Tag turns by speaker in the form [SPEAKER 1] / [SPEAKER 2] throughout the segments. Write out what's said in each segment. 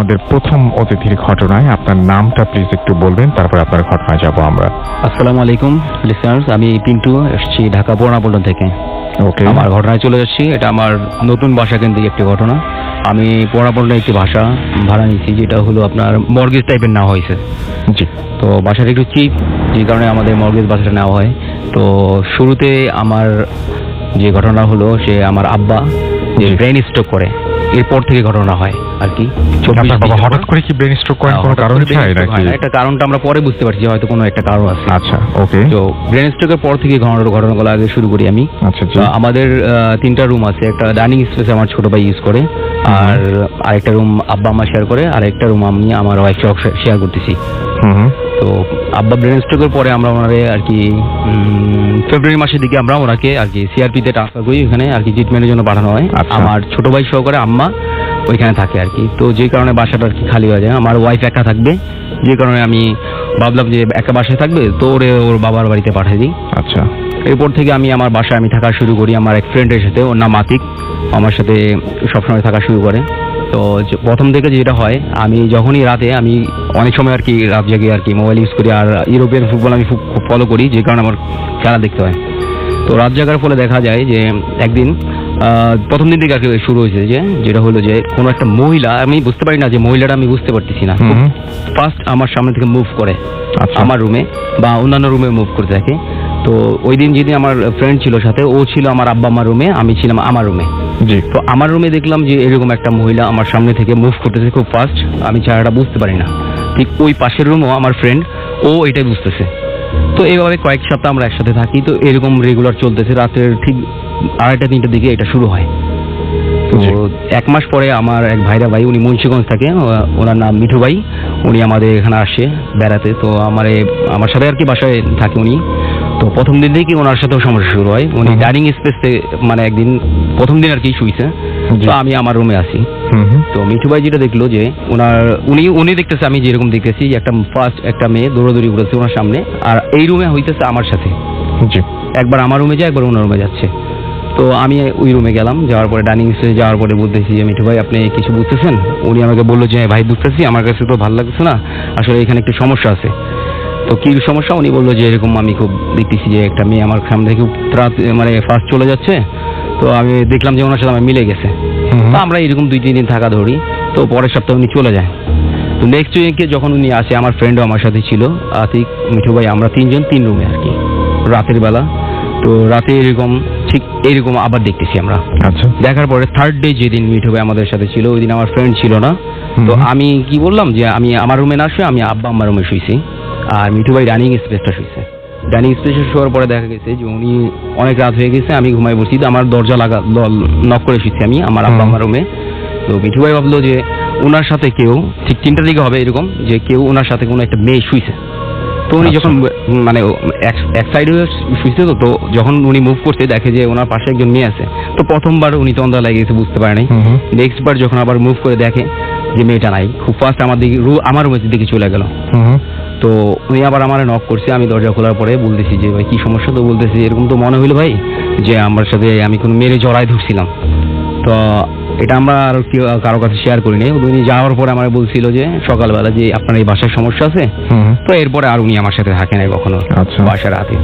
[SPEAKER 1] আমাদের প্রথম অতিথির ঘটনায়। আপনার নামটা প্লিজ একটু বলবেন, তারপর আপনার ঘটনায় যাব আমরা।
[SPEAKER 2] আসসালামু আলাইকুম লিসনার্স, আমি পিন্টু, এসেছি ঢাকা পুরানাপল্টন থেকে।
[SPEAKER 1] ওকে,
[SPEAKER 2] আমার ঘটনায় চলে যাচ্ছি। এটা আমার নতুন বাসা কেন্দ্রিক একটি ঘটনা। আমি পুরানাপল্টনে একটি বাসা ভাড়া নিয়েছি, যেটা হলো আপনার মর্গেজ টাইপের নেওয়া হয়েছে।
[SPEAKER 1] জি।
[SPEAKER 2] তো বাসাটা একটু চিপ, যে কারণে আমাদের মর্গেজ বাসাটা নেওয়া হয়। তো শুরুতে আমার যে ঘটনা হলো, সে আমার আব্বা যে ব্রেন স্ট্রোক করে, এরপর থেকে ঘটনা হয় আর কি।
[SPEAKER 1] আপনার বাবা হঠাৎ করে কি ব্রেন স্ট্রোক করেন, কোনো কারণ ছাড়াই নাকি?
[SPEAKER 2] একটা কারণটা আমরা পরে বুঝতে পারছি, হয়তো কোনো একটা কারণ আছে।
[SPEAKER 1] আচ্ছা, ওকে।
[SPEAKER 2] তো ব্রেন স্ট্রোকের পর থেকে ঘটনাগুলো আগে শুরু করি আমি।
[SPEAKER 1] আচ্ছা,
[SPEAKER 2] আমাদের 3টা রুম আছে। একটা ডাইনিং স্পেস আমার ছোট ভাই ইউজ করে, আর আরেকটা রুম আব্বা আম্মা শেয়ার করে, আর একটা রুম আমি আমার ওয়াইফ শেয়ার করতেছি। তো আব্বা ব্রেন স্ট্রোকের পরে আমরা ওনারে আর কি ফেব্রুয়ারি মাসের দিকে আমরা ওনাকে আর কি সিআরপিতে ট্রান্সফার করি, ওখানে আর কি ট্রিটমেন্টের জন্য পাঠানো হয়। আমার ছোট ভাই সহকারে আম্মা ওইখানে থাকে আর কি। তো যে কারণে বাসাটা আর কি খালি হয়ে যায়, আমার ওয়াইফ একা থাকবে, যে কারণে আমি ভাবলাম যে একা বাসায় থাকবে, তো ওর বাবার বাড়িতে পাঠিয়ে দিই।
[SPEAKER 1] আচ্ছা।
[SPEAKER 2] এরপর থেকে আমি আমার বাসায় থাকা শুরু করি আমার এক ফ্রেন্ডের সাথে, ওর নাম আতিক, আমার সাথে সবসময় থাকা শুরু করে। তো প্রথম থেকে যেটা হয়, আমি যখনই রাতে, আমি অনেক সময় আর কি রাত জাগে আর কি মোবাইল ইউজ করি, আর ইউরোপিয়ান ফুটবল আমি খুব ফলো করি, যে কারণে আমার খেলা দেখতে হয়। তো রাত জাগার ফলে দেখা যায় যে একদিন প্রথম দিন থেকে আর কি শুরু হয়েছে, যেটা হলো যে কোনো একটা মহিলা, আমি বুঝতে পারি না যে মহিলাটা, আমি বুঝতে পারতেছি না, ফার্স্ট আমার সামনে থেকে মুভ করে আমার রুমে বা অন্যান্য রুমে মুভ করতে থাকে। তো ওই দিন যেদিন আমার ফ্রেন্ড ছিল সাথে, ও ছিল আমার আব্বা আমার রুমে, আমি ছিলাম আমার রুমে।
[SPEAKER 1] জি।
[SPEAKER 2] তো আমার রুমে দেখলাম যে এরকম একটা মহিলা আমার সামনে থেকে মুভ করতেছে খুব ফাস্ট, আমি চেহারাটা বুঝতে পারি না। ঠিক ওই পাশের রুমও আমার ফ্রেন্ড, ও এটাই বুঝতেছে। তো এইভাবে কয়েক সপ্তাহ আমরা একসাথে থাকি। তো এরকম রেগুলার চলতেছে। রাতের ঠিক 2:30-3টার দিকে এটা শুরু হয়। তো 1 মাস পরে আমার এক ভাইরা ভাই, উনি মুন্সিগঞ্জ থাকে, ওনার নাম মিঠু ভাই, উনি আমাদের এখানে আসে বেড়াতে। তো আমার সাথে আর কি বাসায় থাকে উনি। তো প্রথম দিন থেকেই ওনার সাথেও সমস্যা শুরু হয়। উনি ডাইনিং স্পেসে মানে একদিন প্রথম দিন আর কি শুইছে, তো আমি আমার রুমে আসি। তো মিঠু ভাই যেটা দেখলো যে উনি দেখতেছে আমি যেরকম দেখতেছি, একটা মেয়ে দৌড়াদৌড়ি করেছে ওনার সামনে, আর এই রুমে হইতেছে আমার সাথে। একবার আমার রুমে যায়, একবার ওনার রুমে যাচ্ছে। তো আমি ওই রুমে গেলাম, যাওয়ার পরে ডাইনিং স্পেসে যাওয়ার পরে বলতেছি যে মিঠু ভাই আপনি কিছু বুঝতেছেন? উনি আমাকে বললো যে ভাই বুঝতেছি, আমার কাছে তো ভালো লাগছে না, আসলে এখানে একটু সমস্যা আছে। তো কি সমস্যা? উনি বললো যে এরকম আমি খুব দেখতেছি যে একটা মেয়ে আমার সামনে থেকে মানে ফার্স্ট চলে যাচ্ছে। তো আমি দেখলাম যে ওনার সাথে আমার মিলে গেছে। তো আমরা এরকম 2-3 দিন থাকা ধরি। তো পরের সপ্তাহে উনি চলে যায়। তো নেক্সট উইকে যখন উনি আসে, আমার ফ্রেন্ডও আমার সাথে ছিল, আতিক, মিঠু ভাই, আমরা 3জন 3 রুমে আর কি রাতের বেলা। তো রাতে ঠিক এরকম আবার দেখতেছি আমরা। আচ্ছা। দেখার পরে থার্ড ডে যেদিন মিঠু ভাই আমাদের সাথে ছিল, ওই দিন আমার ফ্রেন্ড ছিল না। তো আমি কি বললাম যে আমি আমার রুমে না শুয়ে আমি আব্বা আমার রুমে শুয়েছি, আর মিঠু ভাই ডাইনিং স্পেসটা শুয়েছে। ডাইনিং স্পেসে শোয়ার পরে দেখা গেছে যে উনি অনেক রাত হয়ে গেছে, আমি ঘুমাই বসি। তো আমার দরজা নক করে শুয়েছি আমি আমার আব্বা আমার রুমে। তো মিঠু ভাই ভাবলো যে ওনার সাথে কেউ, ঠিক 3টার দিকে হবে এরকম, যে কেউ ওনার সাথে কোনো একটা মেয়ে শুয়েছে। তো উনি যখন মানে এক সাইডে শুয়েছে, তো যখন উনি মুভ করতে দেখে যে ওনার পাশে একজন মেয়ে আছে। তো প্রথমবার উনি তন্দা লাগিয়েছে, বুঝতে পারে নাই। নেক্সট বার যখন আবার মুভ করে দেখে যে মেয়েটা নাই, খুব ফাস্ট আমার রুমের দিকে চলে গেল। তো উনি আবার আমার নক করছে। আমি দরজা খোলার পরে বলতেছি যে ভাই কি সমস্যা? তো বলতেছি এরকম তো মনে হইলো ভাই যে আমার সাথে আমি কোনো মেরে জড়াই ধরছিলাম। তো এটা আমরা আর কারো কাছে শেয়ার করিনি। উনি যাওয়ার পরে আমার বলছিল যে সকালবেলা যে আপনার এই বাসায় সমস্যা আছে। তো এরপরে আর উনি আমার সাথে থাকে নাই কখনো বাসার রাতে।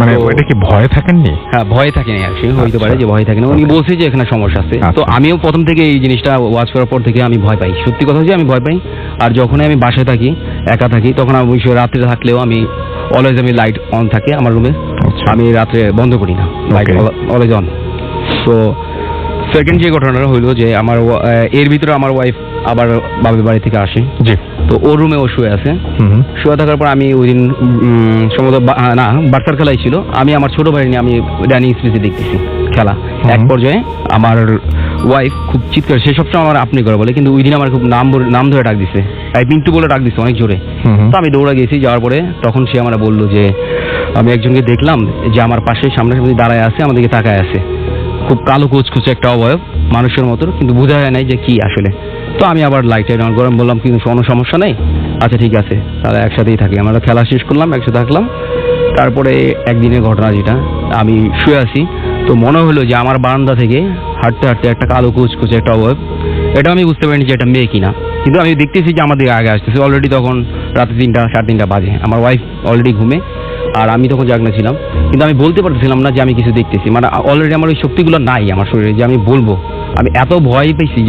[SPEAKER 1] মানে এটা কি ভয়ে থাকেননি?
[SPEAKER 2] হ্যাঁ, ভয়ে থাকেনি আর কি, হইতে পারে যে ভয় থাকে না। উনি বলছে যে এখানে সমস্যা আছে। তো আমিও প্রথম থেকে এই জিনিসটা ওয়াচ করার পর থেকে আমি ভয় পাই, সত্যি কথা যে আমি ভয় পাই। আর যখনই আমি বাসায় থাকি, একা থাকি, তখন আমি রাত্রে থাকলেও আমি অলওয়েজ আমি লাইট অন থাকে আমার রুমে, আমি রাত্রে বন্ধ করি না, লাইট অলওয়েজ অন। তো সেকেন্ড যে ঘটনাটা হইলো যে এর ভিতরে আমার ওয়াইফ আবার বাবার বাড়ি থেকে আসে। জি। তো ওর রুমে ও শুয়ে আছে। শুয়ে থাকার পর আমি ওই দিন সম্ভবত বাচ্চার খেলাই ছিল, আমি আমার ছোট ভাই নিয়ে আমি ডাইনিং স্পেসে দেখতেছি খেলা। এক পর্যায়ে আমার ওয়াইফ খুব চিৎকার, সে সবসময় আমার আপনি করে বলে, কিন্তু ওই দিন আমার খুব নাম ধরে ডাক দিছে, তাই পিন্টু বলে ডাক দিছে অনেক জোরে। তো আমি দৌড়া গেছি। যাওয়ার পরে তখন সে আমার বললো যে আমি একজনকে দেখলাম যে আমার পাশে সামনে দাঁড়ায় আছে, আমাদেরকে তাকায় আছে, খুব কালো কুচকুচে একটা অবয়ব, মানুষের মতো, কিন্তু বোঝা যায় নাই যে কি আসলে। তো আমি আবার লাইটার অন করে বললাম কিন্তু কোনো সমস্যা নেই, আচ্ছা ঠিক আছে, তাহলে একসাথেই থাকি। আমরা খেলা শেষ করলাম, একসাথে থাকলাম। তারপরে একদিনের ঘটনা, যেটা আমি শুয়ে আছি, তো মনে হলো যে আমার বারান্দা থেকে হাঁটতে হাঁটতে একটা কালো কুচকুচে একটা অবয়ব, এটা আমি বুঝতে পারিনি যে এটা মেয়ে কিনা, কিন্তু আমি দেখতেছি যে আমাদের আগে আসতেছে। অলরেডি তখন রাতে 3টা 3:30 বাজে, আমার ওয়াইফ অলরেডি ঘুমে, আর আমি তখন জাগনা ছিলাম। কিন্তু আমি বলতে পারতেছিলাম না যে আমি কিছু দেখতেছি, মানে অলরেডি আমার ওই শক্তিগুলো নাই আমার শরীরে যে আমি বলবো। আমি এত ভয় পেয়েছি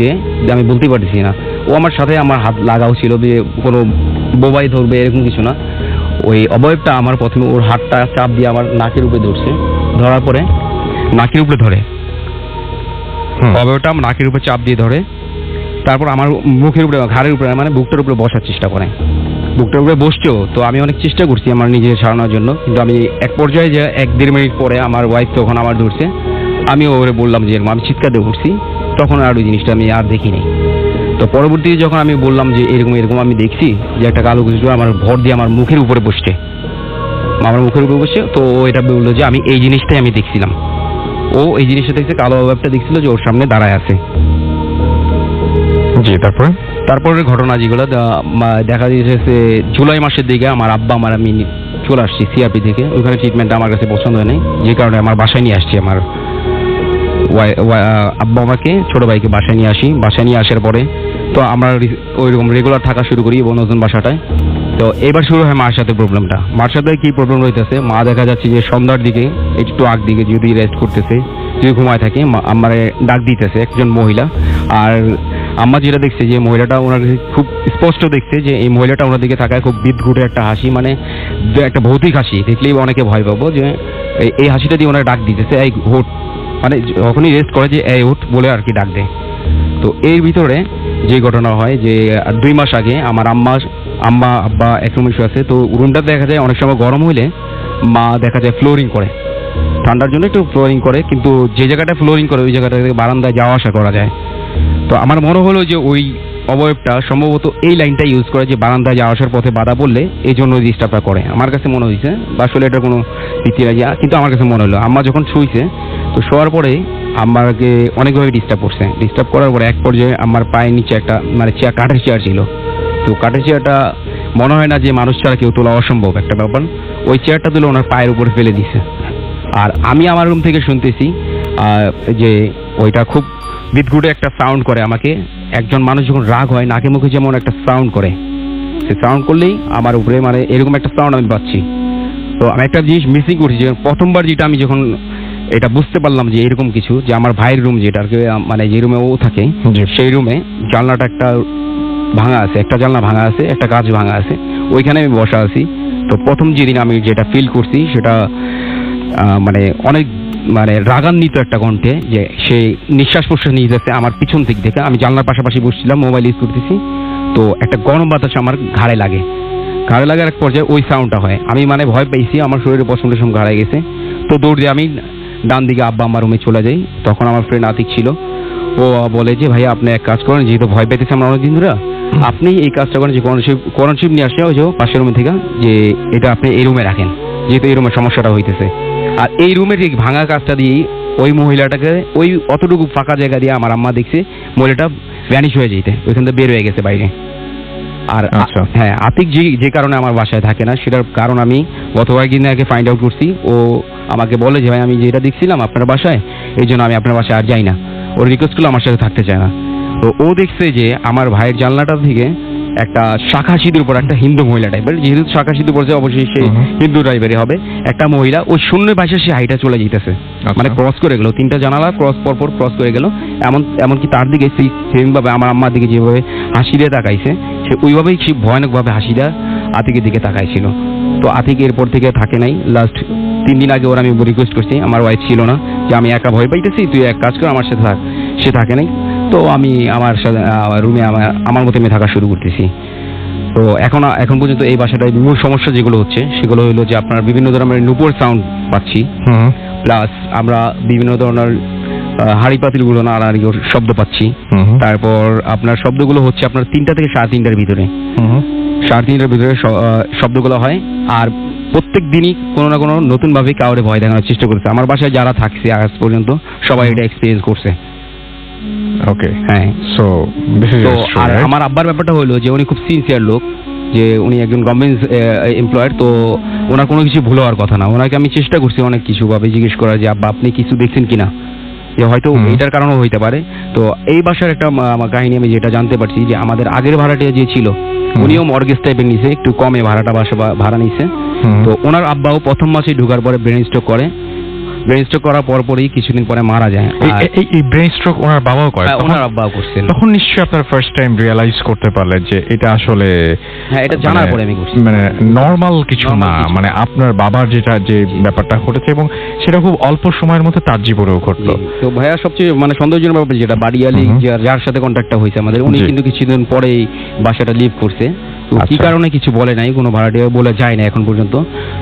[SPEAKER 2] যে আমি বলতে পারতেছি না। ও আমার সাথে আমার হাত লাগাও ছিল, যে কোনো বোবাই ধরবে এরকম কিছু না। ওই অবয়বটা আমার প্রথমে ওর হাতটা চাপ দিয়ে আমার নাকের উপরে ধরছে, ধরার পরে নাকের উপরে ধরে, অবয়বটা আমার নাকের উপরে চাপ দিয়ে ধরে, তারপর আমার মুখের উপরে, ঘাড়ের উপরে, মানে বুকটার উপরে বসার চেষ্টা করে। বুকটার উপরে বসছেও, তো আমি অনেক চেষ্টা করছি আমার নিজে সারানোর জন্য, কিন্তু আমি এক পর্যায়ে যে 1-1.5 মিনিট পরে আমার ওয়াইফ তখন আমার ধরছে, আমি ওরে বললাম যে এরকম, আমি চিৎকার দিয়ে উঠছি, তখন আর ওই জিনিসটা আমি আর দেখি নাই। তো পরবর্তীতে যখন আমি বললাম যে এরকম এরকম আমি দেখছি যে একটা কালো কিছু আমার ভর দিয়ে আমার মুখের উপরে বসছে, আমার মুখের উপরে বসছে, তো ও এটা বললো যে আমি এই জিনিসটাই আমি দেখছিলাম। ও এই জিনিসটা দেখছে, কালো অভাবটা দেখছিল যে ওর সামনে দাঁড়ায় আছে।
[SPEAKER 1] জি,
[SPEAKER 2] তারপরের ঘটনা যেগুলো দেখা দিয়েছে জুলাই মাসের দিকে আমার আব্বা আমার আমি চলে আসছি সিআরপি থেকে। ওখানে ট্রিটমেন্টটা আমার কাছে পছন্দ হয় নাই, যে কারণে আমার বাসায় নিয়ে আসছি। আমার আব্বা আমাকে, ছোট ভাইকে বাসায় নিয়ে আসি। বাসায় নিয়ে আসার পরে তো আমরা ওইরকম রেগুলার থাকা শুরু করি এবং নতুন বাসাটায়। তো এবার শুরু হয় মার সাথে প্রবলেমটা। মার সাথে কি প্রবলেম হইতেছে, মা দেখা যাচ্ছে যে সন্ধ্যার দিকে একটু আগ দিকে যদি রেস্ট করতেছে, যদি ঘুমায় থাকে, আমারে ডাক দিতেছে একজন মহিলা। আর আম্মা যেটা দেখছে যে মহিলাটা ওনার খুব স্পষ্ট দেখছে যে এই মহিলাটা ওনার দিকে থাকায় খুব বিদঘুটে একটা হাসি, মানে একটা ভৌতিক হাসি, দেখলেই অনেকে ভয় পাবো যে এই হাসিটা দিয়ে ওনার ডাক দিতেছে এই হোট, মানে যখনই রেস্ট করে যে এই হোট বলে আর কি ডাক দেয়। তো এর ভিতরে যে ঘটনা হয় যে 2 মাস আগে আমার আম্মা আব্বা এক রুমে শুয়ে আছে। তো রুমটা দেখা যায় অনেক সময় গরম হইলে মা দেখা যায় ফ্লোরিং করে, ঠান্ডার জন্য একটু ফ্লোরিং করে, কিন্তু যে জায়গাটা ফ্লোরিং করে ওই জায়গাটা থেকে বারান্দায় যাওয়া আসা করা যায়। তো আমার মনে হলো যে ওই অবয়বটা সম্ভবত এই লাইনটা ইউজ করে যে বারান্দায় যাওয়া আসার পথে বাধা পড়লে এই জন্য ডিস্টার্বটা করে। আমার কাছে মনে হয়েছে, বা আসলে এটা কোনো ভিত্তি নাই, কিন্তু আমার কাছে মনে হলো আম্মা যখন শুইছে, তো শোয়ার পরে আমাকে অনেকভাবে ডিস্টার্ব করছে। ডিস্টার্ব করার পরে এক পর্যায়ে আমার পায়ের নিচে একটা মানে কাঠের চেয়ার ছিল। তো কাঠের চেয়ারটা মনে হয় না যে মানুষ ছাড়া কেউ তোলা অসম্ভব একটা ব্যাপার। ওই চেয়ারটা তুলে ওনার পায়ের উপরে ফেলে দিছে। আর আমি আমার রুম থেকে শুনতেছি যে ওইটা খুব বিদঘুটে একটা সাউন্ড করে। আমাকে একজন মানুষ যখন রাগ হয় নাকে মুখে যেমন একটা সাউন্ড করে, সে সাউন্ড করলেই আমার উপরে মানে এরকম একটা সাউন্ড আমি পাচ্ছি। তো আমি একটা জিনিস মিসিং করছি, যে প্রথমবার যেটা আমি যখন এটা বুঝতে পারলাম যে এরকম কিছু, যে আমার ভাইয়ের রুম যেটা আর কি, মানে যে রুমে ও থাকে সেই রুমে জানলাটা একটা ভাঙা আছে, একটা জানলা ভাঙা আছে, একটা কাঁচ ভাঙা আছে, ওইখানে আমি বসা আছি। তো প্রথম যেদিন আমি যেটা ফিল করছি সেটা মানে অনেক মানে রাগান্বিত একটা কণ্ঠে, যে সে নিঃশ্বাস প্রশ্বাস নিয়ে যাচ্ছে আমার পিছন দিক থেকে। আমি জানলার পাশাপাশি বসছিলাম, মোবাইল ইউজ করতেছি। তো একটা গরম বাতাস আমার ঘাড়ে লাগার এক পর্যায়ে ওই সাউন্ডটা হয়। আমি মানে ভয় পেয়েছি, আমার শরীরে পছন্দ সব ঘাড়ে গেছে। তো দৌড় দিয়ে আমি ডান দিকে আব্বা আমার রুমে চলে যাই। তখন আমার ফ্রেন্ড আতিক ছিল, ও বলে যে ভাইয়া আপনি এক কাজ করেন, যেহেতু ভয় পেতেছে আমরা অনেকদিন ধরে, আপনি এই কাজটা করেন যে কোরআন শরীফ নিয়ে আসে ওই যে পাশের রুমে থেকে, যে এটা আপনি এই রুমে রাখেন, যেহেতু এই রুমের সমস্যাটা হইতেছে। আর এই রুমের ঠিক ভাঙা কাজটা দিয়ে ওই মহিলাটাকে ওই অতটুকু ফাঁকা জায়গা দিয়ে আমার আম্মা দেখছে মহিলাটা ভ্যানিশ হয়ে যেতে, ওইখান থেকে বের হয়ে গেছে বাইরে। আর হ্যাঁ, আতিক যে কারণে আমার বাসায় থাকে না, সেটার কারণ আমি গত কয়েকদিন আগে ফাইন্ড আউট করছি। ও আমাকে বলে যে ভাই আমি যেটা দেখছিলাম আপনার বাসায়, এই জন্য আমি আপনার বাসায় আর যাই না। ওর রিকোয়েস্ট করলে আমার সাথে থাকতে চায় না। তো ও দেখছে যে আমার ভাইয়ের জানলাটা থেকে একটা শাখা সিঁদুর পর একটা হিন্দু মহিলা টাইপের, যেহেতু শাখা সিঁদুর পড়ছে অবশ্যই সে হিন্দু টাইপেরই হবে, একটা মহিলা ওই শূন্য ভাষা সে হাইটা চলে যেতেছে, মানে ক্রস করে গেল, 3টা জানালা পরপর ক্রস করে গেল। এমনকি তার দিকে সেম ভাবে আমার আম্মার দিকে যেভাবে হাসি দিয়ে তাকাইছে, সে ওইভাবেই সে ভয়ানকভাবে হাসি দিয়ে আতিকের দিকে তাকাইছিল। তো আতিক এরপর থেকে থাকে নাই। লাস্ট 3 দিন আগে ওর আমি রিকোয়েস্ট করছি, আমার ওয়াইফ ছিল না, যে আমি একা ভয় পাইতেছি, তুই এক কাজ কর আমার সাথে থাক। সে থাকে নাই। তো আমি আমার সাথে রুমে আমার মতো আমি থাকা শুরু করতেছি। তো এখন পর্যন্ত এই বাসাটায় মূল সমস্যা যেগুলো হচ্ছে সেগুলো হলো যে আপনার বিভিন্ন ধরনের নুপুর সাউন্ড পাচ্ছি, প্লাস আমরা বিভিন্ন ধরনের হাড়ি পাতিলগুলো নাড়াড়ির শব্দ পাচ্ছি। তারপর আপনার শব্দগুলো হচ্ছে আপনার 3টা থেকে 3:30টার ভিতরে, 3:30টার ভিতরে শব্দগুলো হয়। আর প্রত্যেক দিনই কোনো না কোনো নতুন ভাবে কাউরে ভয় দেখানোর চেষ্টা করছে। আমার বাসায় যারা থাকছে আজ পর্যন্ত সবাই এটা এক্সপেরিয়েন্স করছে।
[SPEAKER 1] ওকে,
[SPEAKER 2] হ্যাঁ।
[SPEAKER 1] সো
[SPEAKER 2] আর আমার আব্বার ব্যাপারটা হলো যে উনি খুব সিনসিয়ার লোক, যে উনি একজন গভর্নমেন্ট এমপ্লয়ার। তো ওনার কোনো কিছু ভুল হওয়ার কথা না। ওনাকে আমি চেষ্টা করছি অনেক কিছু ভাবে জিজ্ঞেস করার, যে আব্বা আপনি কিছু দেখছেন কিনা, যে হয়তো এটার কারণেও হইতে পারে। তো এই বাসার একটা আমার কাহিনী আমি যেটা জানতে পারছি যে আমাদের আগের ভাড়াটিয়া যে ছিল উনিও মর্গেজ টাইপের নিছে, একটু কমে ভাড়া নিছে। তো ওনার আব্বাও প্রথম মাসে ঢোকার পরে ব্রেন স্ট্রোক করে, ব্রেন স্ট্রোক করার পরই কিছুদিন পরে মারা যায়।
[SPEAKER 1] এই ব্রেন স্ট্রোক ওনার বাবাও করে?
[SPEAKER 2] ওনার আব্বাও করছেন।
[SPEAKER 1] তখন নিশ্চয়ই আপনার ফার্স্ট টাইম রিয়েলাইজ করতে পারলেন যে এটা আসলে
[SPEAKER 2] এটা জানার পরে আমি করছি
[SPEAKER 1] মানে নরমাল কিছু না, মানে আপনার বাবার যে ব্যাপারটা ঘটেছে এবং সেটা খুব অল্প সময়ের মধ্যে তার জীবনেও ঘটলো।
[SPEAKER 2] তো ভাইয়া সবচেয়ে মানে সন্দেহজনক ব্যাপার যেটা বাড়িয়ালি যার সাথে কন্ট্যাক্টটা হয়েছে আমাদের, উনি কিন্তু কিছুদিন পরেই বাসাটা লিভ করছে। তো কি কারণে কিছু বলে নাই, কোনো ভাড়াটিয়া বলে যায় না এখন পর্যন্ত,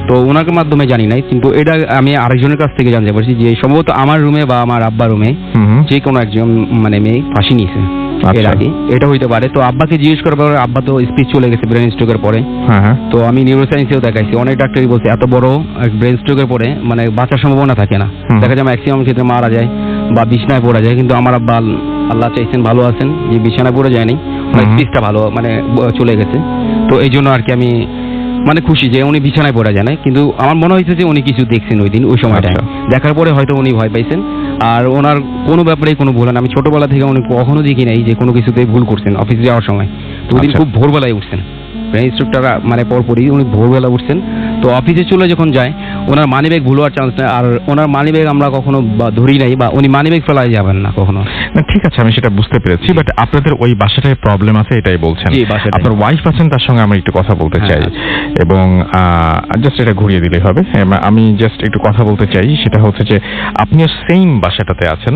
[SPEAKER 2] তো ওনার মাধ্যমে জানি নাই। কিন্তু এটা আমি আরেকজনের কাছ থেকে জানতে পারছি যে সম্ভবত আমার রুমে বা আমার আব্বার রুমে যে কোনো একজন মানে মেয়ে ফাঁসি নিয়েছে এর আগে, এটা হইতে পারে। তো আব্বাকে জিজ্ঞেস করার পরে আব্বা তো স্পিচ চলে গেছে ব্রেন স্ট্রোকের পরে। তো আমি নিউরোসায়েন্সেও দেখাইছি, অনেক ডাক্তারই বলছে এত বড় ব্রেন স্ট্রোকের পরে মানে বাঁচার সম্ভাবনা থাকে না, দেখা যায় ম্যাক্সিমাম ক্ষেত্রে মারা যায় বা বিছানায় পড়া যায়। কিন্তু আমার আব্বা আল্লাহ চাইছেন ভালো আছেন, যে বিছানায় পড়ে যায়নি, স্পিচটা ভালো মানে চলে গেছে। তো এই জন্য আর কি আমি মানে খুশি যে উনি বিছানায় পড়া যায় না, কিন্তু আমার মনে হয়েছে যে উনি কিছু দেখছেন ওই দিন, ওই সময়টায় দেখার পরে হয়তো উনি ভয় পাইছেন। আর ওনার কোনো ব্যাপারেই কোনো ভুল না, আমি ছোটবেলা থেকে উনি কখনো দেখি নাই যে কোনো কিছুতেই ভুল করছেন অফিসে যাওয়ার সময়। তো ওই দিন খুব ভোরবেলায় উঠছেন, ব্রেন স্ট্রোকটা মানে পরপরই উনি ভোরবেলা উঠছেন। তো অফিসে চলে যখন যায় ওনার মানিব্যাগ ভুল হওয়ার চান্স নেই, আর ওনার মানিব্যাগ আমরা কখনো ধরি নাই বা উনি মানিব্যাগ ফেলাই যাবেন না কখনো।
[SPEAKER 1] ঠিক আছে, আমি সেটা বুঝতে পেরেছি, বাট আপনাদের ওই বাসাটায় প্রবলেম আছে এটাই বলছেন। আপনার ওয়াইফ আছেন, তার সঙ্গে আমি একটু কথা বলতে চাই এবং জাস্ট এটা ঘুরিয়ে দিলেই হবে। আমি জাস্ট একটু কথা বলতে চাই, সেটা হচ্ছে যে আপনিও সেম বাসাটাতে আছেন।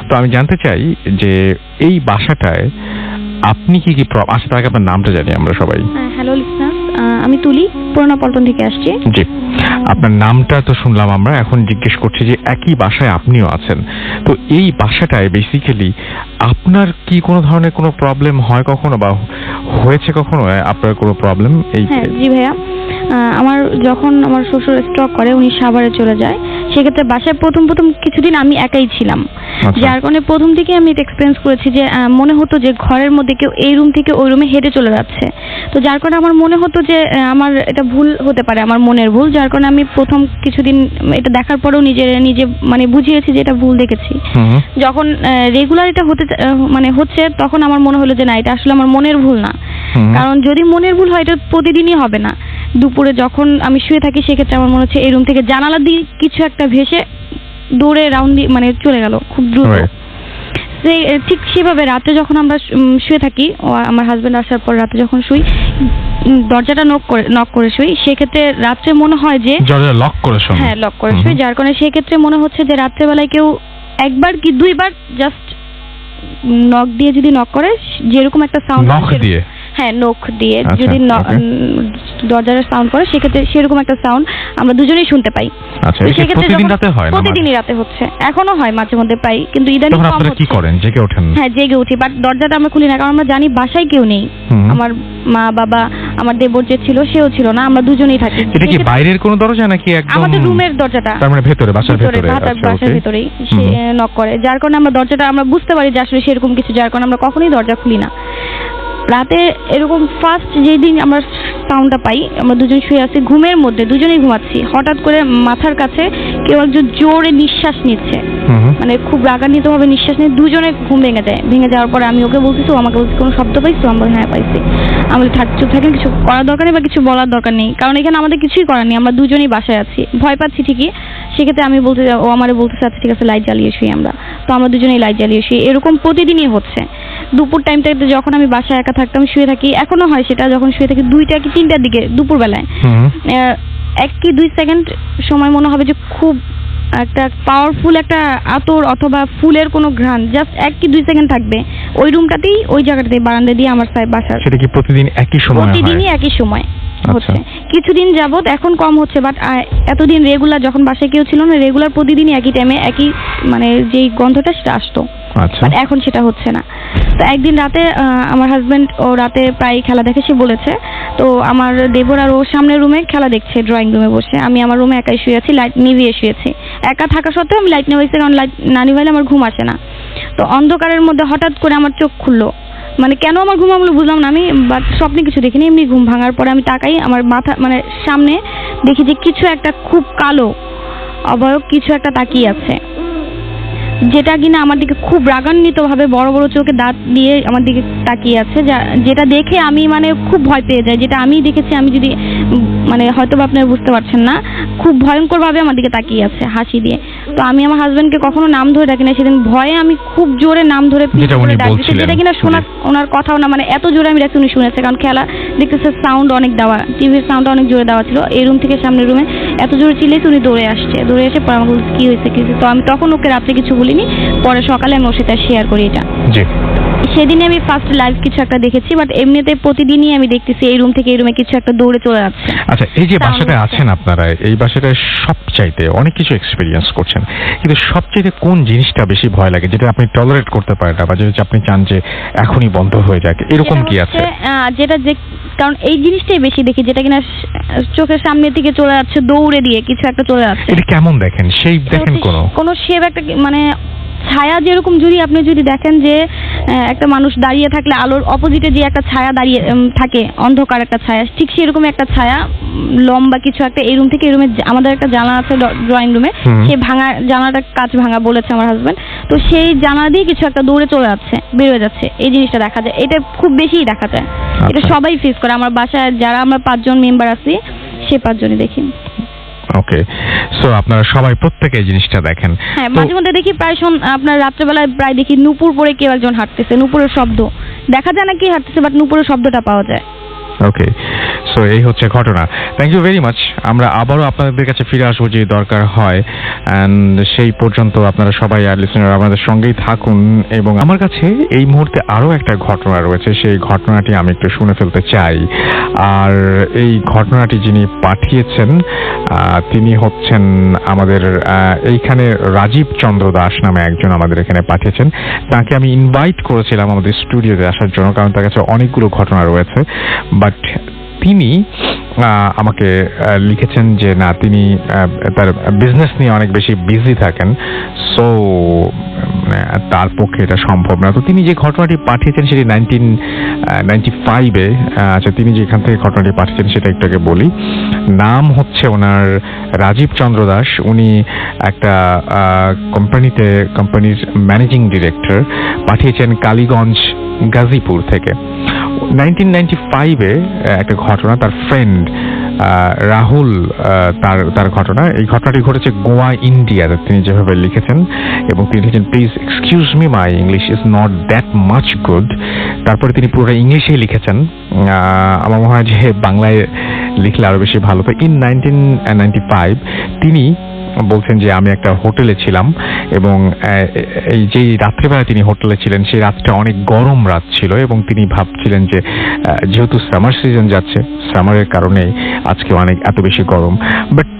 [SPEAKER 1] তো আমি জানতে চাই যে এই বাসাটায় আপনি কি কি আচ্ছা তার আগে আপনার নামটা জানি আমরা সবাই।
[SPEAKER 3] হ্যালো লিসনার্স, আমি তুলি, পুরোনো পল্টন থেকে আসছি।
[SPEAKER 1] জি, আপনার নামটা তো শুনলাম আমরা, এখন জিজ্ঞেস করছি যে একই বাসায় আপনিও আছেন, তো এই বাসাটায় বেসিক্যালি আপনার কি কোনো ধরনের কোনো প্রবলেম হয় কখনো বা হয়েছে কখনো আপনার কোনো প্রবলেম?
[SPEAKER 3] জি ভাইয়া, আমার যখন আমার শ্বশুর স্ট্রোক করে, উনি সাভারে চলে যায়, সেক্ষেত্রে বাসায় প্রথম কিছুদিন আমি একাই ছিলাম, যার কারণে প্রথম থেকে আমি এটা এক্সপিরিয়েন্স করেছি যে মনে হতো যে ঘরের মধ্যে কেউ এই রুম থেকে ওই রুমে হেঁটে চলে যাচ্ছে। তো যার কারণে আমার মনে হতো যে আমার এটা ভুল হতে পারে, আমার মনের ভুল, যার কারণে আমি প্রথম কিছুদিন এটা দেখার পরেও নিজে মানে বুঝিয়েছি যে এটা ভুল দেখেছি। যখন রেগুলার এটা হচ্ছে, তখন আমার মনে হলো যে না, এটা আসলে আমার মনের ভুল না, কারণ যদি মনের ভুল হয় এটা প্রতিদিনই হবে না। দুপুরে যখন আমি শুয়ে থাকি সেক্ষেত্রে আমার মনে হচ্ছে এই রুম থেকে জানালা দিয়ে কিছু একটা ভেসে দৌড়ে রাউন্ড দিয়ে মানে চলে গেল খুব দ্রুত। ঠিক সেভাবে রাতে যখন আমরা শুয়ে থাকি, আমার হাজবেন্ড আসার পর রাতে যখন শুই, দরজাটা নক করে শুই, সেক্ষেত্রে রাত্রে মনে হয় যে
[SPEAKER 1] লক করে
[SPEAKER 3] শুই, যার কারণে সেক্ষেত্রে মনে হচ্ছে যে রাত্রেবেলায় কেউ একবার কি দুইবার জাস্ট নক দিয়ে যদি নক করে, যেরকম একটা সাউন্ড নখ দিয়ে যদি দরজার সাউন্ড করে, সেক্ষেত্রে সেরকম একটা সাউন্ড আমরা দুজনেই শুনতে পাই। প্রতিদিনই রাতে হচ্ছে, এখনো হয় মাঝে মধ্যে প্রায়, কিন্তু ইদানিং
[SPEAKER 1] কি করেন? জেগে ওঠেন?
[SPEAKER 3] হ্যাঁ, জেগে উঠি, বাট দরজাটা আমরা খুলি না, কারণ আমরা জানি বাসায় কেউ নেই। আমার মা বাবা, আমার দেবর যে ছিল সেও ছিল না, আমরা দুজনেই থাকি।
[SPEAKER 1] এটা কি বাইরের কোনো দরজা নাকি একদম
[SPEAKER 3] আমাদের রুমের দরজাটা?
[SPEAKER 1] তার মানে ভেতরে, বাসার
[SPEAKER 3] ভেতরেই সে নক করে, যার কারণে আমরা দরজাটা আমরা বুঝতে পারি যে আসলে সেরকম কিছু, যার কারণে আমরা কখনোই দরজা খুলি না। রাতে এরকম ফার্স্ট যেদিন আমরা সাউন্ডটা পাই, আমরা দুজন শুয়ে আছি, ঘুমের মধ্যে দুজনেই ঘুমাচ্ছি, হঠাৎ করে মাথার কাছে কেউ একজন জোরে নিঃশ্বাস নিচ্ছে, মানে খুব রাগান্বিতভাবে নিঃশ্বাস নিয়ে দুজনে ঘুম ভেঙে যায়। ভেঙে যাওয়ার পরে আমি ওকে বলতেছি, ও আমাকে বলছে কোনো শব্দ পাইছো? আমরা হ্যাঁ পাইছি। আমি চুপ থাকেন, কিছু করার দরকার নেই বা কিছু বলার দরকার নেই, কারণ এখানে আমাদের কিছুই করার নেই, আমরা দুজনেই বাসায় আছি, ভয় পাচ্ছি ঠিকই। সেক্ষেত্রে আমি ও আমারে বলতেছে আচ্ছা ঠিক আছে লাইট জ্বালিয়ে শুই আমরা। তো আমরা দুজনেই লাইট জ্বালিয়ে শুই, এরকম প্রতিদিনই হচ্ছে। দুপুর টাইমটাতে যখন আমি বাসায় একা থাকতাম, শুয়ে থাকি, এখনো হয় সেটা, যখন শুয়ে থাকি 2টা কি 3টার দিকে দুপুরবেলায়, 1 কি 2 সেকেন্ড সময় মনে হবে যে খুব একটা পাওয়ারফুল একটা আতর অথবা ফুলের কোনো ঘ্রাণ জাস্ট 1 কি 2 সেকেন্ড থাকবে ওই রুমটাতেই, ওই জায়গাটাতেই, বারান্দা দিয়ে আমার বাসার।
[SPEAKER 1] সেটা কি প্রতিদিন একই সময়?
[SPEAKER 3] প্রতিদিনই একই সময় হচ্ছে। কিছুদিন যাবত এখন কম হচ্ছে, বাট এতদিন রেগুলার যখন বাসায় কেউ ছিল না, রেগুলার প্রতিদিনই একই টাইমে একই মানে যেই গন্ধটা সেটা আসতো, বাট এখন সেটা হচ্ছে না। তো একদিন রাতে আমার হাজবেন্ড ও রাতে প্রায় খেলা দেখে, সে বলেছে, তো আমার দেবর আর ও সামনের রুমে খেলা দেখছে, ড্রয়িং রুমে বসে, আমি আমার রুমে একাই শুয়ে আছি, লাইট নিভিয়ে শুয়েছি। একা থাকা সত্ত্বেও আমি লাইট নিভিয়েছি, কারণ লাইট না নিভাইলে আমার ঘুম আসে না। তো অন্ধকারের মধ্যে হঠাৎ করে আমার চোখ খুললো, মানে কেন আমার ঘুম আমলো বুঝলাম না আমি, বাট স্বপ্নে কিছু দেখিনি, এমনি ঘুম ভাঙার পরে আমি তাকাই, আমার মাথা মানে সামনে দেখি যে কিছু একটা খুব কালো অবয়ব কিছু একটা তাকিয়ে আছে। যেটা কিনা আমার দিকে খুব রাগান্বিতভাবে বড় বড় চোখে দাঁত দিয়ে আমার দিকে তাকিয়ে আছে, যেটা দেখে আমি মানে খুব ভয় পেয়ে যাই। যেটা আমি দেখেছি, আমি যদি মানে হয়তো বা আপনারা বুঝতে পারছেন না, খুব ভয়ঙ্করভাবে আমার দিকে তাকিয়ে আছে হাসি দিয়ে। তো আমি আমার হাজবেন্ডকে কখনো নাম ধরে ডাকি না, সেদিন ভয়ে আমি খুব জোরে নাম ধরে ডাকছি, যেটা কিনা শোনা ওনার কথাও না, মানে এত জোরে আমি ডাকছি উনি শুনেছে, কারণ খেলা দেখতেছে সাউন্ড অনেক দেওয়া, টিভির সাউন্ড অনেক জোরে দেওয়া ছিল। এই রুম থেকে সামনের রুমে এত জোরে চিল্লেছে, উনি দৌড়ে এসে পরে আমাকে বলছে কি হয়েছে। তো আমি তখন ওকে রাত্রে কিছু বলিনি, পরে সকালে আমি ওর সাথে শেয়ার করি এটা। সেদিনে আমি ফার্স্ট লাইভ কিছু একটা দেখেছি, বাট এমনিতে প্রতিদিনই আমি দেখতেছি এই রুম থেকে এই রুমে কিছু একটা দৌড়ে চলে যাচ্ছে।
[SPEAKER 1] আচ্ছা, এই যে বাসাটা আছেন আপনারা, এই বাসাটায় সবচাইতে অনেক কিছু এক্সপেরিয়েন্স করছেন, কিন্তু সবচাইতে কোন জিনিসটা বেশি ভয় লাগে, যেটা আপনি টলারেট করতে পারেন না, বা যেটা আপনি চান যে এখনই বন্ধ হয়ে যাক, এরকম কি আছে?
[SPEAKER 3] যেটা যে কারণ এই জিনিসটাই বেশি দেখি, যেটা কিনা চোখের সামনে থেকে চলে যাচ্ছে, দৌড়ে দিয়ে কিছু একটা চলে যাচ্ছে।
[SPEAKER 1] এটা কেমন দেখেন? শেপ দেখেন?
[SPEAKER 3] কোনো শেপ একটা মানে ছায়া, যেরকম আপনি যদি দেখেন যে একটা মানুষ দাঁড়িয়ে থাকলে আলোর অপোজিটে যে একটা ছায়া দাঁড়িয়ে থাকে, অন্ধকার একটা ছায়া, ঠিক সেরকম একটা ছায়া লম্বা কিছু একটা। এই রুম থেকে এই রুমে আমাদের একটা জানলা আছে ড্রয়িং রুমে, সেই ভাঙা জানলাটা কাঁচ ভাঙা বলেছে আমার হাজবেন্ড, তো সেই জানলা দিয়ে কিছু একটা দৌড়ে চলে যাচ্ছে, বের হয়ে যাচ্ছে, এই জিনিসটা দেখা যায়। এটা খুব বেশিই দেখা যায়, এটা সবাই ফেস করে। আমার বাসায় যারা আমরা 5 জন মেম্বার আছি, সে 5 জনই দেখি।
[SPEAKER 1] ওকে, সো আপনারা সবাই প্রত্যেকে এই জিনিসটা দেখেন?
[SPEAKER 3] হ্যাঁ, মাঝে মধ্যে দেখি, প্রায় আপনার রাত্রেবেলায় প্রায় দেখি নুপুর পরে কেউ একজন হাঁটতেছে, নুপুরের শব্দ দেখা যায় না কি হাঁটতেছে, বাট নুপুরের শব্দটা পাওয়া যায়।
[SPEAKER 1] ওকে, সো এই হচ্ছে ঘটনা। Thank you very much. আমরা আবারও আপনাদের কাছে ফিরে আসবো যদি দরকার হয়, অ্যান্ড সেই পর্যন্ত আপনারা সবাই আর লিসেনার আমাদের সঙ্গেই থাকুন। এবং আমার কাছে এই মুহূর্তে আরও একটা ঘটনা রয়েছে, সেই ঘটনাটি আমি একটু শুনে ফেলতে চাই। আর এই ঘটনাটি যিনি পাঠিয়েছেন তিনি হচ্ছেন আমাদের এইখানে রাজীব চন্দ্র দাস নামে একজন আমাদের এখানে পাঠিয়েছেন। তাকে আমি ইনভাইট করেছিলাম আমাদের স্টুডিওতে আসার জন্য, কারণ তার কাছে অনেকগুলো ঘটনা রয়েছে। বাট তিনি আমাকে লিখেছেন যে না, তিনি তার বিজনেস নিয়ে অনেক বেশি বিজি থাকেন, সো তার পক্ষে এটা সম্ভব না। তো তিনি যে ঘটনাটি পাঠিয়েছেন সেটি 1995-এ। আচ্ছা, তিনি যেখান থেকে ঘটনাটি পাঠিয়েছেন সেটা একটু আগে বলি। নাম হচ্ছে ওনার রাজীব চন্দ্র দাস। উনি একটা কোম্পানির ম্যানেজিং ডিরেক্টর। পাঠিয়েছেন কালীগঞ্জ, গাজীপুর থেকে। 1995-এ একটা ঘটনা, তার ফ্রেন্ড রাহুল, তার ঘটনা। এই ঘটনাটি ঘটেছে গোয়া, ইন্ডিয়াতে। তিনি যেভাবে লিখেছেন, এবং তিনি লিখেছেন, please excuse me, my English is not that much good. তারপরে তিনি পুরোটা ইংলিশেই লিখেছেন। আমার মনে হয় যে বাংলায় লিখলে আরো বেশি ভালো। তো ইন 1995 তিনি বলছেন যে আমি একটা হোটেলে ছিলাম, এবং এই যে রাত্রেবেলা তিনি হোটেলে ছিলেন, সেই রাতটা অনেক গরম রাত ছিল, এবং তিনি ভাবছিলেন যে যেহেতু সামার সিজন যাচ্ছে, সামারের কারণে আজকে অনেক এত বেশি গরম। বাট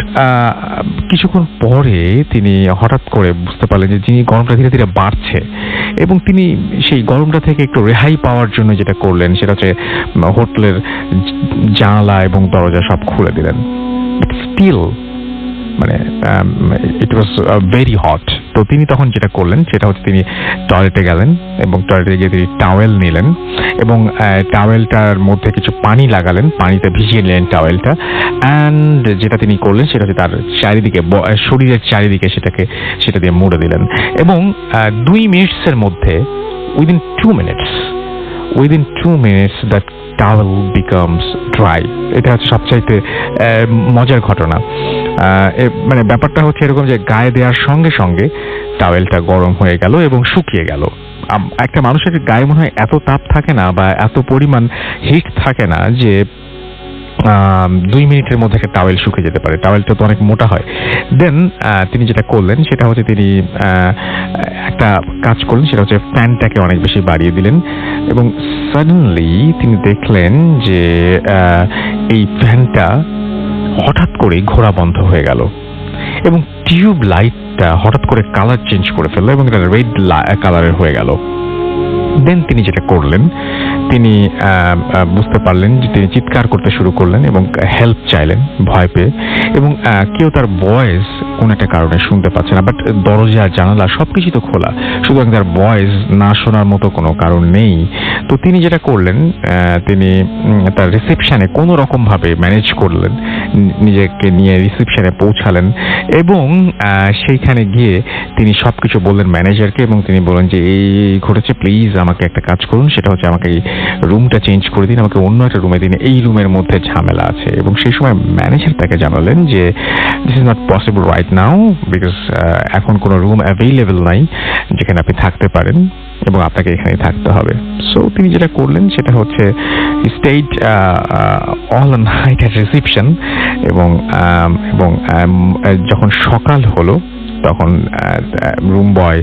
[SPEAKER 1] কিছুক্ষণ পরে তিনি হঠাৎ করে বুঝতে পারলেন যে গরমটা ধীরে ধীরে বাড়ছে, এবং তিনি সেই গরমটা থেকে একটু রেহাই পাওয়ার জন্য যেটা করলেন সেটা হচ্ছে হোটেলের জানালা এবং দরজা সব খুলে দিলেন। বাট স্টিল মানে ইট ওয়াজ ভেরি হট। তো তিনি তখন যেটা করলেন সেটা হচ্ছে তিনি টয়লেটে গেলেন, এবং টয়লেটে গিয়ে তিনি টাওয়েল নিলেন, এবং টাওয়েলটার মধ্যে কিছু পানি লাগালেন, পানিতে ভিজিয়ে নিলেন টাওয়েলটা। অ্যান্ড যেটা তিনি করলেন সেটা হচ্ছে তার চারিদিকে, শরীরের চারিদিকে সেটা দিয়ে মুড়ে দিলেন। এবং 2 মিনিটসের মধ্যে, within 2 minutes that towel becomes dry. এটা হচ্ছে সবচাইতে মজার ঘটনা। মানে ব্যাপারটা হচ্ছে এরকম যে গায়ে দেওয়ার সঙ্গে সঙ্গে টাওয়েলটা গরম হয়ে গেল এবং শুকিয়ে গেল। একটা মানুষের গায়ে মনে হয় এত তাপ থাকে না, বা এত পরিমাণ হিট থাকে না যে 2 মিনিটের মধ্যে একটা টাওয়েল শুকিয়ে যেতে পারে। টাওয়েলটা তো অনেক মোটা হয়। দেন তিনি যেটা করলেন সেটা হচ্ছে তিনি একটা কাজ করলেন, সেটা হচ্ছে ফ্যানটাকে অনেক বেশি বাড়িয়ে দিলেন, এবং সাডেনলি তিনি দেখলেন যে এই ফ্যানটা হঠাৎ করে ঘোরা বন্ধ হয়ে গেল, এবং টিউব লাইটটা হঠাৎ করে কালার চেঞ্জ করে ফেললো, এবং এটা রেড কালারের হয়ে গেল। দেন তিনি যেটা করলেন, তিনি বুঝতে পারলেন যে তিনি চিৎকার করতে শুরু করলেন এবং হেল্প চাইলেন ভয় পেয়ে, এবং কেউ তার ভয়েস কোন একটা কারণে শুনতে পাচ্ছে না, বাট দরজা জানালা সবকিছু তো খোলা, সুতরাং তার ভয়েস না শোনার মতো কোনো কারণ নেই। তো তিনি যেটা করলেন, তিনি তার রিসেপশনে কোনো রকম ভাবে ম্যানেজ করলেন, নিজেকে নিয়ে রিসেপশনে পৌঁছালেন এবং সেইখানে গিয়ে তিনি সবকিছু বললেন ম্যানেজারকে, এবং তিনি বললেন যে এই ঘটেছে, প্লিজ আমাকে একটা কাজ করুন, সেটা হচ্ছে আমাকে এই রুমটা চেঞ্জ করে দিন, আমাকে অন্য একটা রুমে দিন, এই রুমের মধ্যে ঝামেলা আছে। এবং সেই সময় ম্যানেজার তাকে জানালেন যে this is not possible right now, because এখন কোনো রুম অ্যাভেইলেবল নাই যেখানে আপনি থাকতে পারেন এবং আপনাকে এখানেই থাকতে হবে। সো তিনি যেটা করলেন সেটা হচ্ছে state all night at reception, এবং যখন সকাল হলো তখন রুম বয়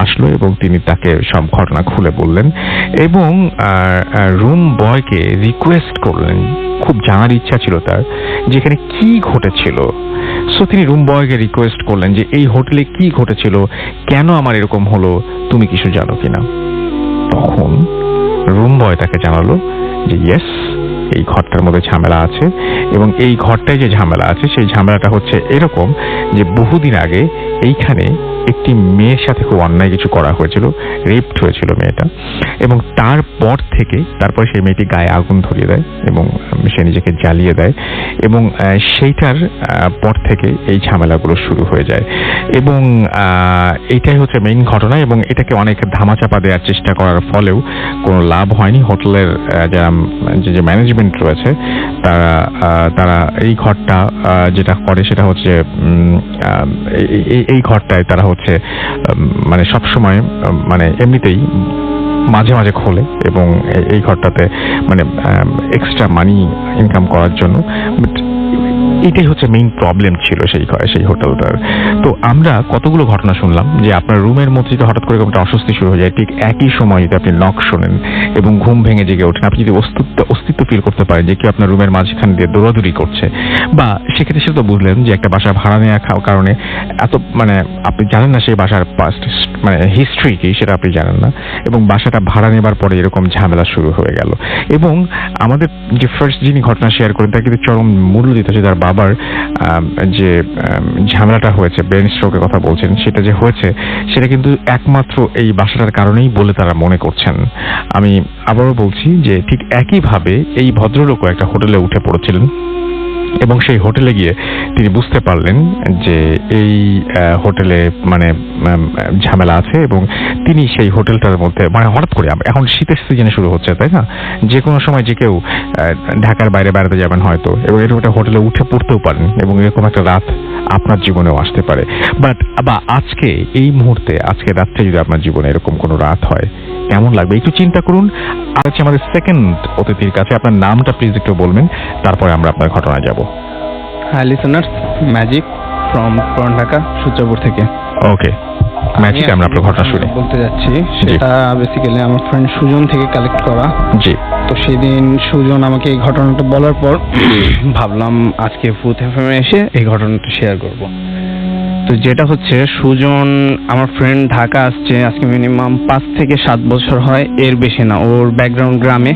[SPEAKER 1] আসলো এবং তিনি তাকে সব ঘটনা খুলে বললেন এবং রুম বয়কে রিকোয়েস্ট করলেন, খুব জানার ইচ্ছা ছিল তার যেখানে কি ঘটেছিল। সো তিনি রুম বয়কে রিকোয়েস্ট করলেন যে এই হোটেলে কি ঘটেছিল, কেন আমার এরকম হলো, তুমি কিছু জানো কিনা। তখন রুম বয় তাকে জানালো যে ইয়েস, এই ঘরটার মধ্যে ঝামেলা আছে, এবং এই ঘরটায় যে ঝামেলা আছে সেই ঝামেলাটা হচ্ছে এরকম যে বহুদিন আগে এইখানে একটি মেয়ের সাথে খুব অন্যায় কিছু করা হয়েছিল, রেপড হয়েছিল মেয়েটা, এবং তারপর সেই মেয়েটি গায়ে আগুন ধরিয়ে দেয় এবং সে নিজেকে জ্বালিয়ে দেয়, এবং সেইটার পর থেকে এই ঝামেলাগুলো শুরু হয়ে যায়। এবং এইটাই হচ্ছে মেইন ঘটনা, এবং এটাকে অনেক ধামাচাপা দেওয়ার চেষ্টা করার ফলেও কোনো লাভ হয়নি। হোটেলের যারা যে ম্যানেজমেন্ট রয়েছে তারা এই ঘরটা যেটা করে সেটা হচ্ছে এই ঘরটায় তারা হচ্ছে মানে সবসময় মানে এমনিতেই মাঝে মাঝে খোলে এবং এই ঘরটাতে মানে এক্সট্রা মানি ইনকাম করার জন্য। বাট এটাই হচ্ছে মেইন প্রবলেম ছিল সেই হোটেলটার। তো আমরা কতগুলো ঘটনা শুনলাম যে আপনার রুমের মধ্যে যদি হঠাৎ করে একটা অস্বস্তি শুরু হয়ে যায়, ঠিক একই সময় যদি আপনি নক শোনেন এবং ঘুম ভেঙে জেগে ওঠেন, আপনি যদি অস্তিত্ব ফিল করতে পারেন যে কেউ আপনার রুমের মাঝখান দিয়ে দৌড়াদৌড়ি করছে, বা সেক্ষেত্রে সে তো বুঝলেন যে একটা বাসা ভাড়া নেওয়ার কারণে এত মানে আপনি জানেন না সেই বাসার পাস্ট মানে হিস্ট্রি কি সেটা আপনি জানেন না, এবং বাসাটা ভাড়া নেবার পরে এরকম ঝামেলা শুরু হয়ে গেল। এবং আমাদের যে ফার্স্ট যিনি ঘটনা শেয়ার করেন তার কিন্তু চরম মূল্য দিতে হচ্ছে, তার বাবার যে ঝামেলাটা হয়েছে, ব্রেন স্ট্রোকের কথা বলছেন, সেটা যে হয়েছে সেটা কিন্তু একমাত্র এই বাসাটার কারণেই বলে তারা মনে করছেন। আমি আবারও বলছি যে ঠিক একইভাবে এই ভদ্রলোকও একটা হোটেলে উঠে পড়েছিলেন এবং সেই হোটেলে গিয়ে তিনি বুঝতে পারলেন যে এই হোটেলে মানে ঝামেলা আছে, এবং তিনি সেই হোটেলটার মধ্যে মানে হঠাৎ করে, এখন শীতের সিজনে শুরু হচ্ছে তাই না, যে কোনো সময় যে কেউ ঢাকার বাইরে বেড়াতে যাবেন হয়তো, এবং এরকম একটা হোটেলে উঠে পড়তেও পারেন এবং এরকম একটা রাত আপনার জীবনেও আসতে পারে। বা আজকে এই মুহূর্তে আজকে রাত্রে যদি আপনার জীবনে এরকম কোনো রাত হয় কেমন লাগবে একটু চিন্তা করুন। আর হচ্ছে আমাদের সেকেন্ড অতিথির কাছে আপনার নামটা প্লিজ একটু বলবেন, তারপরে আমরা আপনার ঘটনায় যাব।
[SPEAKER 4] হ্যাঁ লিসেনার্স, ম্যাজিক ফ্রম পুরান ঢাকা সূর্যপুর থেকে।
[SPEAKER 1] ওকে ম্যাজিক, আমরা আপনার ঘটনা শুনি।
[SPEAKER 4] বলতে যাচ্ছি সেটা বেসিক্যালি আমার ফ্রেন্ড সুজন থেকে কালেক্ট করা।
[SPEAKER 1] জি।
[SPEAKER 4] তো সেদিন সুজন আমাকে এই ঘটনাটা বলার পর ভাবলাম আজকে ফুথ এফএমে এসে এই ঘটনাটা শেয়ার করব। তো যেটা হচ্ছে, সুজন আমার ফ্রেন্ড ঢাকা আসছে আজকে মিনিমাম 5 থেকে 7 বছর হয়, এর বেশি না। ওর ব্যাকগ্রাউন্ড গ্রামে,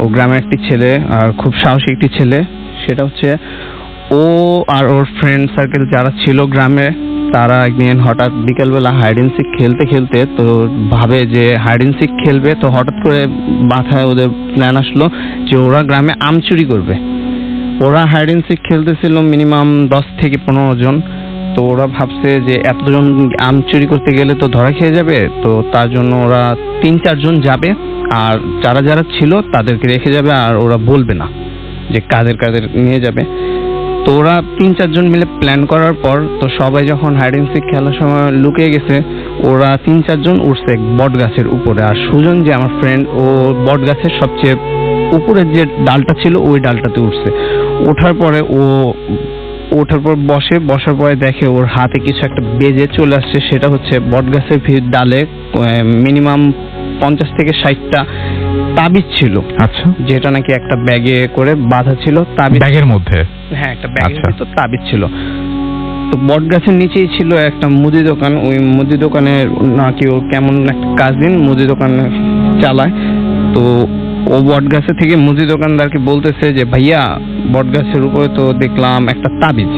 [SPEAKER 4] ও গ্রামের একটি ছেলে আর খুব সাহসী একটি ছেলে। সেটা হচ্ছে ও আর ওর ফ্রেন্ড সার্কেল যারা ছিল গ্রামে, তারা একদিন হঠাৎ বিকেলবেলা হাইড অ্যান্ড সিক খেলতে খেলতে তো ভাবে যে হাইড অ্যান্ড সিক খেলবে, তো হঠাৎ করে মাথায় ওদের প্ল্যান আসলো যে ওরা গ্রামে আম চুরি করবে। ওরা হাইড অ্যান্ড সিক খেলতেছিল মিনিমাম 10 থেকে 15 জন। তো ওরা ভাবছে যে এতজন আম চুরি করতে গেলে তো ধরা খেয়ে যাবে, তো তার জন্য ওরা 3-4 জন যাবে আর যারা যারা ছিল তাদেরকে রেখে যাবে, আর ওরা বলবে না যে কাদের কাদের নিয়ে যাবে। তো ওরা 3-4 জন মিলে প্ল্যান করার পর তো সবাই যখন হাইড অ্যান্ড সিক খেলার সময় লুকিয়ে গেছে, ওরা 3-4 জন উঠছে বট গাছের উপরে। আর সুজন যে আমার ফ্রেন্ড, ও বট গাছের সবচেয়ে উপরের যে ডালটা ছিল ওই ডালটাতে উঠছে। ওঠার পর বসার পরে দেখে ওর হাতে কিছু একটা বেজে চলে আসছে। সেটা হচ্ছে বট গাছের ডালে মিনিমাম 50 থেকে 60টা তাবিজ ছিল। আচ্ছা। যেটা নাকি একটা ব্যাগে করে বাঁধা ছিল। তাবিজ ব্যাগের মধ্যে? হ্যাঁ, একটা ব্যাগের ভিতর তাবিজ ছিল। তো বট গাছের নিচেই ছিল একটা মুদি দোকান। ওই মুদি দোকানে নাকি ও কেমন একটা কাজিন মুদি দোকান চালায়। তো ও বট গাছে থেকে মুদি দোকানদারকে বলতেছে যে ভাইয়া বট গাছের উপরে তো দেখলাম একটা তাবিজ।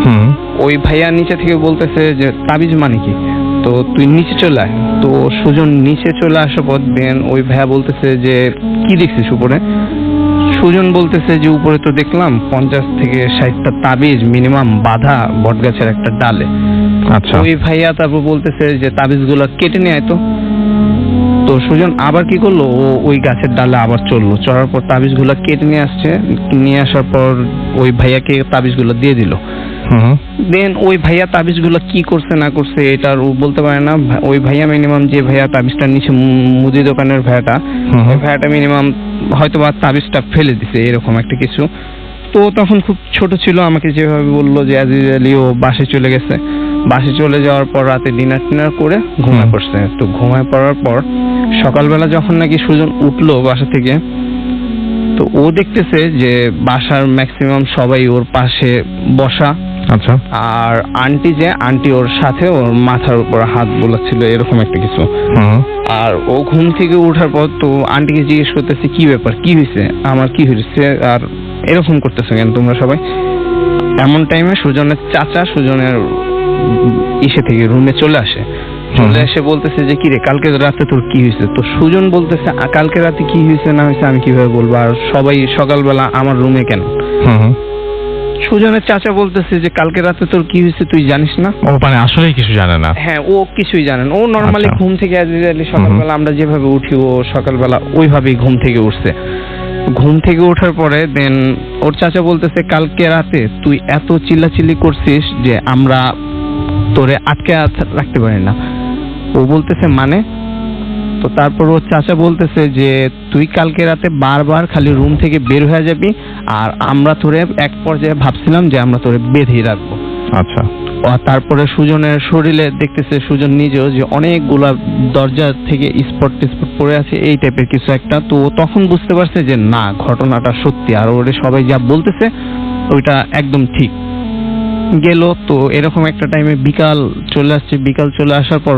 [SPEAKER 1] হুম
[SPEAKER 4] ওই ভাইয়া নিচে থেকে বলতেছে যে তাবিজ মানে কি, তো তুই নিচে চলে আয়। তো সুজন নিচে চলে আসার পর দেন ওই ভাইয়া বলতেছে যে কি দেখছিস উপরে? সুজন বলতেছে যে উপরে তো দেখলাম 50 থেকে 60টা তাবিজ মিনিমাম বাঁধা বট গাছের একটা ডালে।
[SPEAKER 1] আচ্ছা
[SPEAKER 4] ওই ভাইয়া তারপর বলতেছে যে তাবিজগুলো কেটে নিয়ে আয় তো। তো সুজন আবার কি করলো, ও ওই গাছের ডালে আবার চললো, চড়ার পর তাবিজগুলো কেটে নিয়ে আসছে, নিয়ে আসার পর ওই ভাইয়াকে তাবিজগুলো দিয়ে দিল।
[SPEAKER 1] হুম
[SPEAKER 4] দেন ওই ভাইয়া তাবিজগুলো কি করছে না করছে এটা আর ও বলতে পারে না। ওই ভাইয়া মিনিমাম যে ভাইয়া তাবিজটা নিচে মুদি দোকানের ভাইয়াটা, ওই ভাইয়াটা মিনিমাম হয়তো বা তাবিজটা ফেলে দিছে এরকম একটা কিছু। তো তখন খুব ছোট ছিল, আমাকে যেভাবে বললো যে আজিজ আলী ও বাসে চলে গেছে। বাসে চলে যাওয়ার পর রাতে ডিনার টিনার করে ঘুমায় পড়ছে। তো ঘুমায় পড়ার পর সকালবেলা যখন নাকি সুজন উঠলো বাসা থেকে, তো ও দেখতেছে যে বাসার ম্যাক্সিমাম সবাই ওর পাশে বসা।
[SPEAKER 1] আচ্ছা
[SPEAKER 4] আর আন্টি ওর সাথে ওর মাথার উপর হাত বোলাচ্ছিল এরকম একটা কিছু।
[SPEAKER 1] হুম
[SPEAKER 4] আর ও ঘুম থেকে ওঠার পর তো আন্টিকে জিজ্ঞেস করতেছে কি ব্যাপার, কি হয়েছে, আমার কি হয়েছে আর এরকম করতেছে কেন তোমরা সবাই? এমন টাইমে সুজনের চাচা সুজনের ইসে থেকে রুমে চলে আসে। চলে এসে বলতেছে যে কি রে কালকে রাতে তোর কি হয়েছে? তো সুজন বলতেছে কালকে রাতে কি হয়েছে না হয়েছে আমি কিভাবে বলবো, আর সবাই সকালবেলা আমার রুমে কেন?
[SPEAKER 1] হুম
[SPEAKER 4] সুজনের চাচা বলতেছে যে কালকে রাতে তোর কি হয়েছে তুই জানিস না?
[SPEAKER 1] ও মানে আসলেই কিছু জানে না।
[SPEAKER 4] হ্যাঁ ও কিছুই জানেন, ও নর্মালি
[SPEAKER 1] আচ্ছা।
[SPEAKER 4] ঘুম থেকে আজিজ আলী সকালবেলা আমরা যেভাবে উঠি ও সকালবেলা ওইভাবেই ঘুম থেকে উঠছে। ঘুম থেকে ওঠার পরে দেন ওর চাচা বলতেছে কালকে রাতে তুই এত চিল্লাচিল্লি করছিস যে আমরা তোরে আটকে রাখতে পারি না। ও বলতেছে মানে? তো তারপর ওর চাচা বলতেছে যে তুই কালকে রাতে বারবার খালি রুম থেকে বের হয়ে যাবি, আর আমরা তোরে এক পর্যায়ে ভাবছিলাম যে আমরা তোরে বেঁধেই রাখবো।
[SPEAKER 1] আচ্ছা
[SPEAKER 4] আর তারপরে সুজনের শরীরে দেখতেছে সুজন নিজেও যে অনেকগুলা দরজা থেকে স্পট পড়ে আছে এই টাইপের কিছু একটা। তো তখন বুঝতে পারছে যে না ঘটনাটা সত্যি, আর ওরে সবাই যা বলতেছে ওইটা একদম ঠিক। গেল তো এরকম একটা টাইমে বিকাল চলে আসছে। বিকাল চলে আসার পর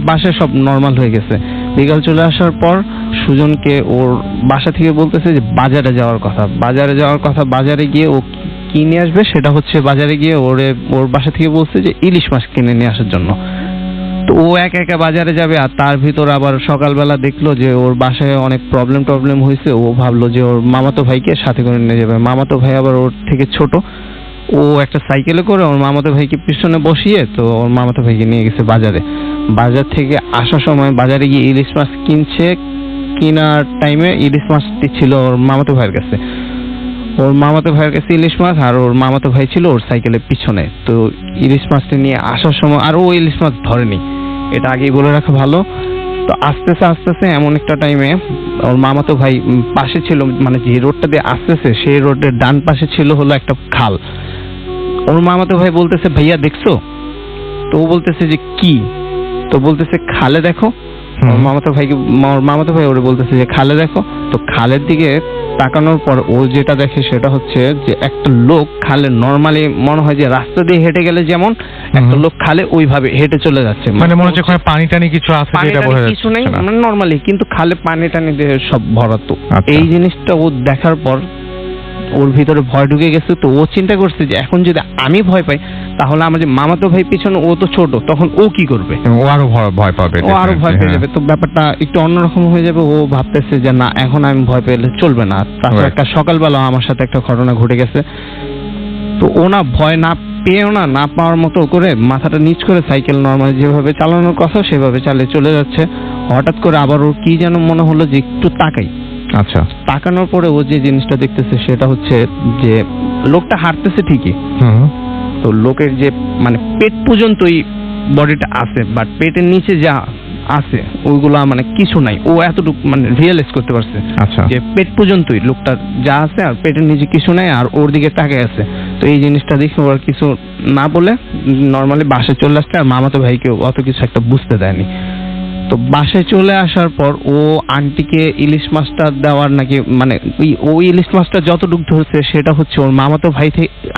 [SPEAKER 4] বাসায় সব নর্মাল হয়ে গেছে। বিকাল চলে আসার পর সুজনকে ওর বাসা থেকে বলতেছে যে বাজারে যাওয়ার কথা। বাজারে গিয়ে ও কি নিয়ে আসবে সেটা হচ্ছে বাজারে গিয়ে ওর বাসা থেকে বলছে যে ইলিশ মাছ কিনে নিয়ে আসার জন্য। তো ও একা একা বাজারে যাবে, আর তার ভিতর আবার সকালবেলা দেখলো যে ওর বাসায় অনেক প্রবলেম হয়েছে। ও ভাবলো যে ওর মামাতো ভাইকে সাথে করে নিয়ে যাবে। মামাতো ভাই আবার ওর থেকে ছোট, ও একটা সাইকেলে করে ওর মামাতো ভাইকে পিছনে বসিয়ে তো ওর মামাতো ভাইকে নিয়ে গেছে বাজারে। বাজার থেকে আসার সময় বাজারে গিয়ে ইলিশ মাছ কিনছে। কেনার টাইমে ইলিশ মাছটি ছিল ওর মামাতো ভাইয়ের কাছে। ওর মামাতো ভাইয়ের কাছে ইলিশ মাছ, আর ওর মামাতো ভাই ছিল ওর সাইকেলের পিছনে। তো ইলিশ মাছটি নিয়ে আসার সময় আর ও ইলিশ মাছ ধরেনি, এটা আগেই বলে রাখা ভালো। তো আস্তে এমন একটা টাইমে ওর মামাতো ভাই পাশে ছিল, মানে যে রোডটা দিয়ে আসতেছে সেই রোডের ডান পাশে ছিল হলো একটা খাল। ওর মামাতো ভাই বলতেছে ভাইয়া দেখছো? তো ও বলতেছে যে কি? তো বলতেছে খালে দেখো। ওর মামাতো ভাই ওরে বলতেছে যে খালে দেখো। তো খালের দিকে তাকানোর পর ও যেটা দেখে সেটা হচ্ছে যে একটা লোক খালে নরমালি মনে হয় যে রাস্তা দিয়ে হেঁটে গেলে যেমন একটা লোক খালে ওইভাবে হেঁটে চলে যাচ্ছে,
[SPEAKER 1] মানে মনে হচ্ছে পানি টানি কিছু আছে যেটা বোঝা যাচ্ছে
[SPEAKER 4] কিছু নেই, মানে নরমালি কিন্তু খালে পানি টানি দিয়ে সব ভরাতো।
[SPEAKER 1] আচ্ছা।
[SPEAKER 4] এই জিনিসটা ও দেখার পর ওর ভিতরে ভয় ঢুকে গেছে। তো ও চিন্তা করছে যে এখন যদি আমি ভয় পাই তাহলে আমার যে মামাতো ভাই পিছনে, ও তো ছোট, তখন ও কি করবে?
[SPEAKER 1] ও আরো ভয় পাবে,
[SPEAKER 4] ও আরো ভয় পেয়ে যাবে। তো ব্যাপারটা একটু অন্যরকম হয়ে যাবে। ও ভাবতেছে যে না এখন আমি ভয় পেলে চলবে না। তাছাড়া একটা সকালবেলা আমার সাথে একটা ঘটনা ঘটে গেছে। তো ও না ভয় না পেয়েও না পাওয়ার মতো করে মাথাটা নিচ করে সাইকেল নর্মালি যেভাবে চালানোর কথা সেভাবে চালিয়ে চলে যাচ্ছে। হঠাৎ করে আবার ওর কি যেন মনে হলো যে একটু তাকাই।
[SPEAKER 1] আচ্ছা।
[SPEAKER 4] তাকানোর পরে ও যে জিনিসটা দেখতেছে সেটা হচ্ছে যে লোকটা হাঁটতেছে ঠিকই, তো লোকের যে মানে পেট পর্যন্তই বডিটা আছে, বাট পেটের নিচে যা আছে ওইগুলা মানে কিছু নাই। ও এতটুকু মানে রিয়েলাইজ করতে পারছে
[SPEAKER 1] আচ্ছা
[SPEAKER 4] যে পেট পর্যন্তই লোকটার যা আছে, আর পেটের নিচে কিছু নাই, আর ওর দিকে তাকিয়ে আছে। তো এই জিনিসটা দেখে ওর কিছু না বলে নর্মালি বাসায় চলে আসছে, আর মামাতো ভাইকে অত কিছু একটা বুঝতে দেয়নি। তো বাসায় চলে আসার পর ও আন্টিকে ইলিশ মাছটা দেওয়ার নাকি মানে ওই ইলিশ মাছটা যতটুকু ধরছে সেটা হচ্ছে ওর মামাতো ভাই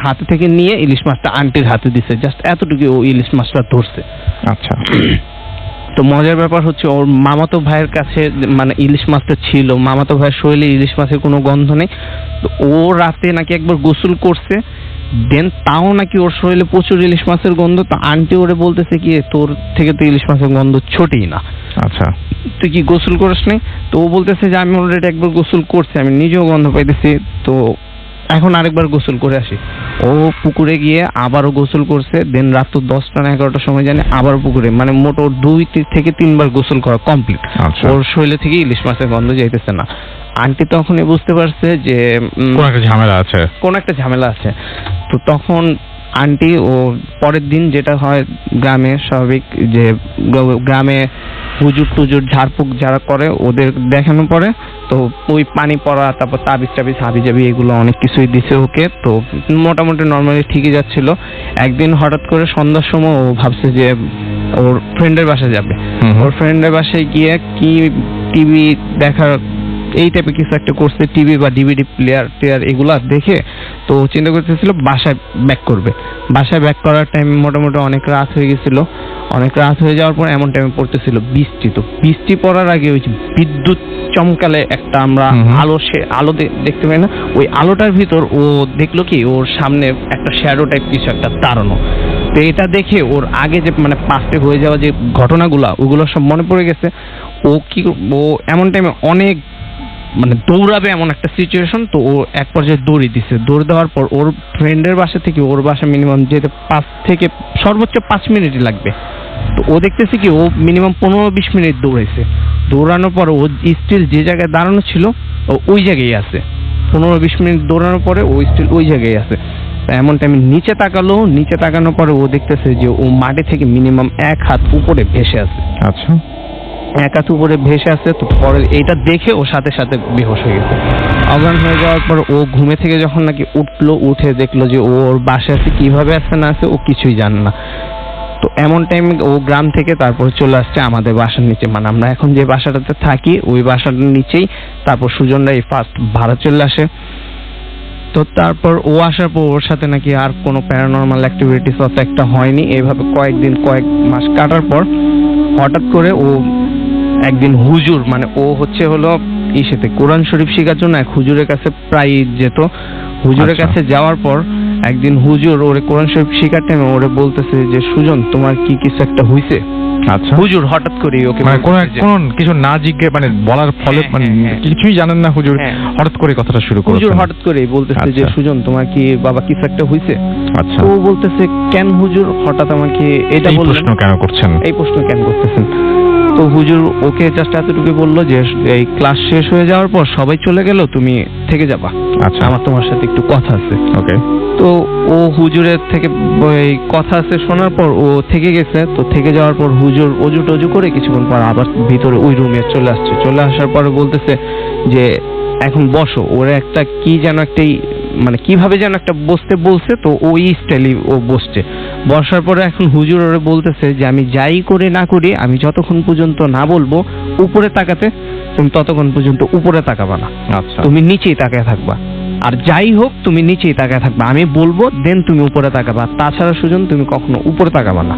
[SPEAKER 4] হাতে থেকে নিয়ে ইলিশ মাছটা আন্টির হাতে দিছে, জাস্ট এতটুকু ও ইলিশ মাছটা ধরছে।
[SPEAKER 1] আচ্ছা।
[SPEAKER 4] তো মজার ব্যাপার হচ্ছে ওর মামাতো ভাইয়ের কাছে মানে ইলিশ মাছটা ছিল, মামাতো ভাইয়ের শরীরে ইলিশ মাছের কোনো গন্ধ নেই। তো ও রাতে নাকি একবার গোসল করছে, দেন তাও নাকি ওর শরীরে প্রচুর ইলিশ মাছের গন্ধ। তো আন্টি ওরে বলতেছে কি তোর থেকে তো ইলিশ মাছের গন্ধ ছোটেই না,
[SPEAKER 1] আচ্ছা
[SPEAKER 4] তুই কি গোসল করিস নি? তো ও বলতেছে যে আমি অলরেডি একবার গোসল করছি, আমি নিজেও গন্ধ পাইতেছি, তো এখন আরেকবার গোসল করে আসি। ও পুকুরে গিয়ে আবারও গোসল করছে, দেন রাত 10টা না 11টার সময় জানি আবার পুকুরে, মানে মোট ওর 2 থেকে 3 বার গোসল করা কমপ্লিট।
[SPEAKER 1] আচ্ছা
[SPEAKER 4] ওর শরীরে থেকে ইলিশ মাছের গন্ধ যাইতেছে না। আন্টি তখনই বুঝতে পারছে যে
[SPEAKER 1] কোন একটা ঝামেলা আছে,
[SPEAKER 4] কোন একটা ঝামেলা আছে। তো তখন আন্টি ও পরের দিন যেটা হয় গ্রামে স্বাভাবিক, যে গ্রামে হুজুর টুজুর ঝাড়ফুঁক যারা করে ওদের দেখানোর পরে তো ওই পানি পড়া, তারপর তাবিজ টাবিজ হাবি জাবি এগুলো অনেক কিছুই দিছে ওকে। তো মোটামুটি নর্মালি ঠিকই যাচ্ছিল। একদিন হঠাৎ করে সন্ধ্যার সময় ও ভাবছে যে ওর ফ্রেন্ডের বাসায় যাবে। ওর ফ্রেন্ডের বাসায় গিয়ে কি টিভি দেখার এই টাইপের কিছু একটা করছে, টিভি বা ডিভিডি প্লেয়ার এগুলা দেখে তো চিন্তা করতেছিল বাসায় ব্যাক করবে। বাসায় ব্যাক করার টাইম মোটামুটি অনেক রাত হয়ে গেছিল। অনেক রাত হয়ে যাওয়ার পর এমন টাইমে পড়তেছিল বৃষ্টি। তো বৃষ্টি পড়ার আগে ওই যে বিদ্যুৎ চমকালে একটা আমরা আলো দেখতে পাই না, ওই আলোটার ভিতর ও দেখলো কি ওর সামনে একটা শ্যাডো টাইপ কিছু একটা দাঁড়ানো। তো এটা দেখে ওর আগে যে মানে পাস্টে হয়ে যাওয়া যে ঘটনাগুলা ওগুলো সব মনে পড়ে গেছে। ও এমন টাইমে অনেক মানে দৌড়াবে এমন একটা সিচুয়েশন। তো ও এক পর্যায়ে দৌড়ে দিছে। দৌড় দেওয়ার পর ওর ফ্রেন্ডের বাসা থেকে ওর বাসা মিনিমাম যেতে 5 থেকে সর্বোচ্চ 5 মিনিটই লাগবে। তো ও দেখতেছে কি ও মিনিমাম 15-20 মিনিট দৌড়েছে। দৌড়ানোর পর ও স্টিল যে জায়গায় দাঁড়ানো ছিল ও ওই জায়গায় আছে। 15-20 মিনিট দৌড়ানোর পরে ও স্টিল ওই জায়গায় আছে। এমন টাইমে নিচে তাকালো, নিচে তাকানোর পরে ও দেখতেছে যে ও মাটি থেকে মিনিমাম 1 হাত উপরে ভেসে আছে।
[SPEAKER 1] আচ্ছা
[SPEAKER 4] 1 হাত উপরে ভেসে আছে। তো পরে এটা দেখে ও সাথে সাথে বেহুশ হয়ে গেছে। অজ্ঞান হয়ে যাওয়ার পর ও ঘুমে থেকে যখন নাকি উঠলো, উঠে দেখলো যে ওর বাসায় আছে, কিভাবে আছে না আছে ও কিছুই জানে না। তো এমন টাইমে ও গ্রাম থেকে তারপর চলে আসছে আমাদের বাসার নিচে, মানে আমরা এখন যে বাসাটাতে থাকি ওই বাসাটার নিচেই। তারপর সুজনরা এই ফার্স্ট ভাড়া চলে আসে। তো তারপর ও আসার পর ওর সাথে নাকি আর কোনো প্যারানর্মাল অ্যাক্টিভিটিস অত একটা হয়নি। এইভাবে কয়েক মাস কাটার পর হঠাৎ করে ও একদিন হুজুর, মানে ও হলো ইসেতে কোরআন শরীফ শেখার জন্য এক হুজুরের কাছে প্রায় যেত। হুজুরের কাছে যাওয়ার পর একদিন হুজুর ওরে কোরআন শরীফ শেখার টাইমে ওরে বলতেছে যে সুজন তোমার কি কিছু একটা হইছে।
[SPEAKER 1] আচ্ছা
[SPEAKER 4] হুজুর হঠাৎ করে ওকে
[SPEAKER 1] মানে কোন কিছু না জিজ্ঞেস মানে বলার ফলে মানে কিছুই জানেন না হুজুর, হঠাৎ করে কথাটা শুরু করেছেন।
[SPEAKER 4] হুজুর হঠাৎ করে বলতেছে যে সুজন তোমার কি বাবা কিছু একটা হইছে।
[SPEAKER 1] আচ্ছা
[SPEAKER 4] ও বলতেছে কেন হুজুর হঠাৎ আমাকে এটা
[SPEAKER 1] এই
[SPEAKER 4] বললেন,
[SPEAKER 1] প্রশ্ন কেন করছেন?
[SPEAKER 4] এই প্রশ্ন কেন করতেছেন? তো হুজুর ওকে জাস্ট এতটুকু বললো যে এই ক্লাস শেষ হয়ে যাওয়ার পর সবাই চলে গেল, তুমি থেকে যাবা।
[SPEAKER 1] আচ্ছা
[SPEAKER 4] আমার তোমার সাথে একটু কথা আছে।
[SPEAKER 1] ওকে।
[SPEAKER 4] তো ও হুজুরের থেকে এই কথা আছে শোনার পর ও থেকে গেছে। তো থেকে যাওয়ার পর হুজুর অজু টজু করে কিছুক্ষণ পর আবার ভিতরে ওই রুমে চলে আসছে। চলে আসার পরে বলতেছে যে এখন বসো। ওরা একটা কি যেন একটা মানে কিভাবে যেন একটা বসতে বলছে। তো ওই স্টাইলে ও বসছে। বসার পরে এখন হুজুর ওরে বলতেছে যে আমি যাই করে না করি, আমি যতক্ষণ পর্যন্ত না বলবো উপরে তাকাতে, তুমি ততক্ষণ পর্যন্ত উপরে তাকাবা না।
[SPEAKER 1] আচ্ছা
[SPEAKER 4] তুমি নিচেই তাকায় থাকবা। আর যাই হোক তুমি নিচেই তাকায় থাকবা, আমি বলবো দেন তুমি উপরে তাকাবা। তাছাড়া সুজন তুমি কখনো উপরে তাকাবা না,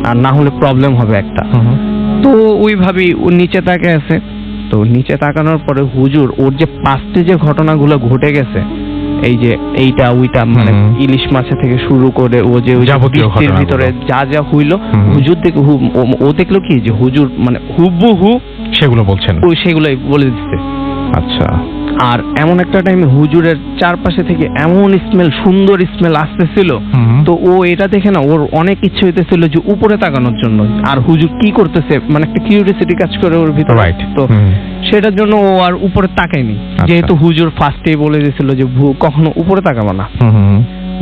[SPEAKER 4] আর না হলে প্রবলেম হবে একটা। তো ওইভাবেই ও নিচে তাকায় আছে। তো নিচে তাকানোর পরে হুজুর ওর যে পাস্টে যে ঘটনাগুলো ঘটে গেছে, এই যে এইটা ওইটা মানে ইলিশ মাছ থেকে শুরু করে ও যে বৃষ্টির ভিতরে যা যা হইলো, হুজুর দেখে ও দেখলো কি যে হুজুর মানে হুবহু সেগুলো বলছেন, ওই সেগুলোই বলে দিচ্ছে।
[SPEAKER 1] আচ্ছা।
[SPEAKER 4] আর এমন একটা টাইমে হুজুরের চারপাশে থেকে এমন স্মেল, সুন্দর স্মেল আসতেছিল। তো ও এটা দেখে না ওর অনেক ইচ্ছে হইতেছিল যে উপরে তাকানোর জন্য, আর হুজুর কি করতেছে মানে একটা কিউরিওসিটি কাজ করে ওর ভিতরে। তো সেটার জন্য ও আর উপরে তাকায়নি, যেহেতু হুজুর ফার্স্টেই বলে দিয়েছিল যে কখনো উপরে তাকাবো না।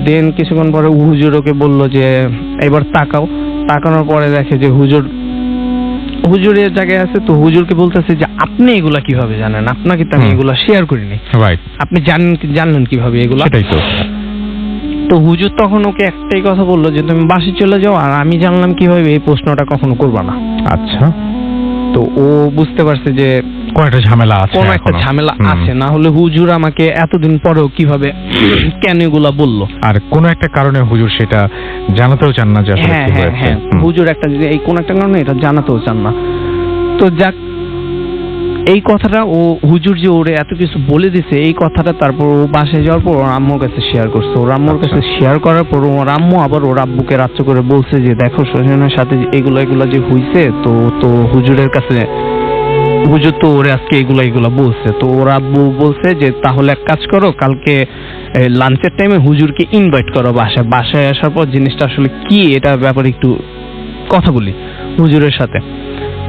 [SPEAKER 4] দেন কিছুক্ষণ পরে হুজুর ওকে বললো যে এবার তাকাও। তাকানোর পরে দেখে যে হুজুরের জায়গায় আছে। তো হুজুরকে বলতেছে যে আপনি এগুলা কিভাবে জানেন, আপনাকে তো আমি এগুলা শেয়ার করিনি, আপনি জানলেন কিভাবে এগুলা?
[SPEAKER 1] সেটাই তো।
[SPEAKER 4] তো হুজুর তখন ওকে একটাই কথা বললো যে তুমি বাসে চলে যাও, আর আমি জানলাম কিভাবে এই প্রশ্নটা কখনো করবা না।
[SPEAKER 1] আচ্ছা।
[SPEAKER 4] তো ও বুঝতে পারছে যে
[SPEAKER 1] কোন একটা ঝামেলা আছে,
[SPEAKER 4] কোনো একটা ঝামেলা আছে, না হলে হুজুর আমাকে এতদিন পরেও কিভাবে কেন এগুলা বললো।
[SPEAKER 1] আর কোন একটা কারণে হুজুর সেটা জানাতেও চান না যে আসলে কি হয়েছে।
[SPEAKER 4] হুজুর একটা এই কোন একটা কারণে এটা জানাতেও চান না। তো যাক, এই কথাটা ও হুজুর যে ওরে এত কিছু বলে দিছে, এই কথাটা তারপর ও বাসায় যাওয়ার পর ওর আম্মুর কাছে শেয়ার করছে। ওর আম্মুর কাছে শেয়ার করার পর ওর আম্মু আবার ওর আব্বুকে রাত্রে করে বলছে যে দেখো সুজনের সাথে এগুলা যে হইছে, তো হুজুরের কাছে হুজুর তো ওরে আজকে এগুলা বলছে। তো ওর আব্বু বলছে যে তাহলে এক কাজ করো, কালকে লাঞ্চের টাইমে হুজুরকে ইনভাইট করো বাসায়। বাসায় আসার পর জিনিসটা আসলে কি এটা ব্যাপারে একটু কথা বলি হুজুরের সাথে।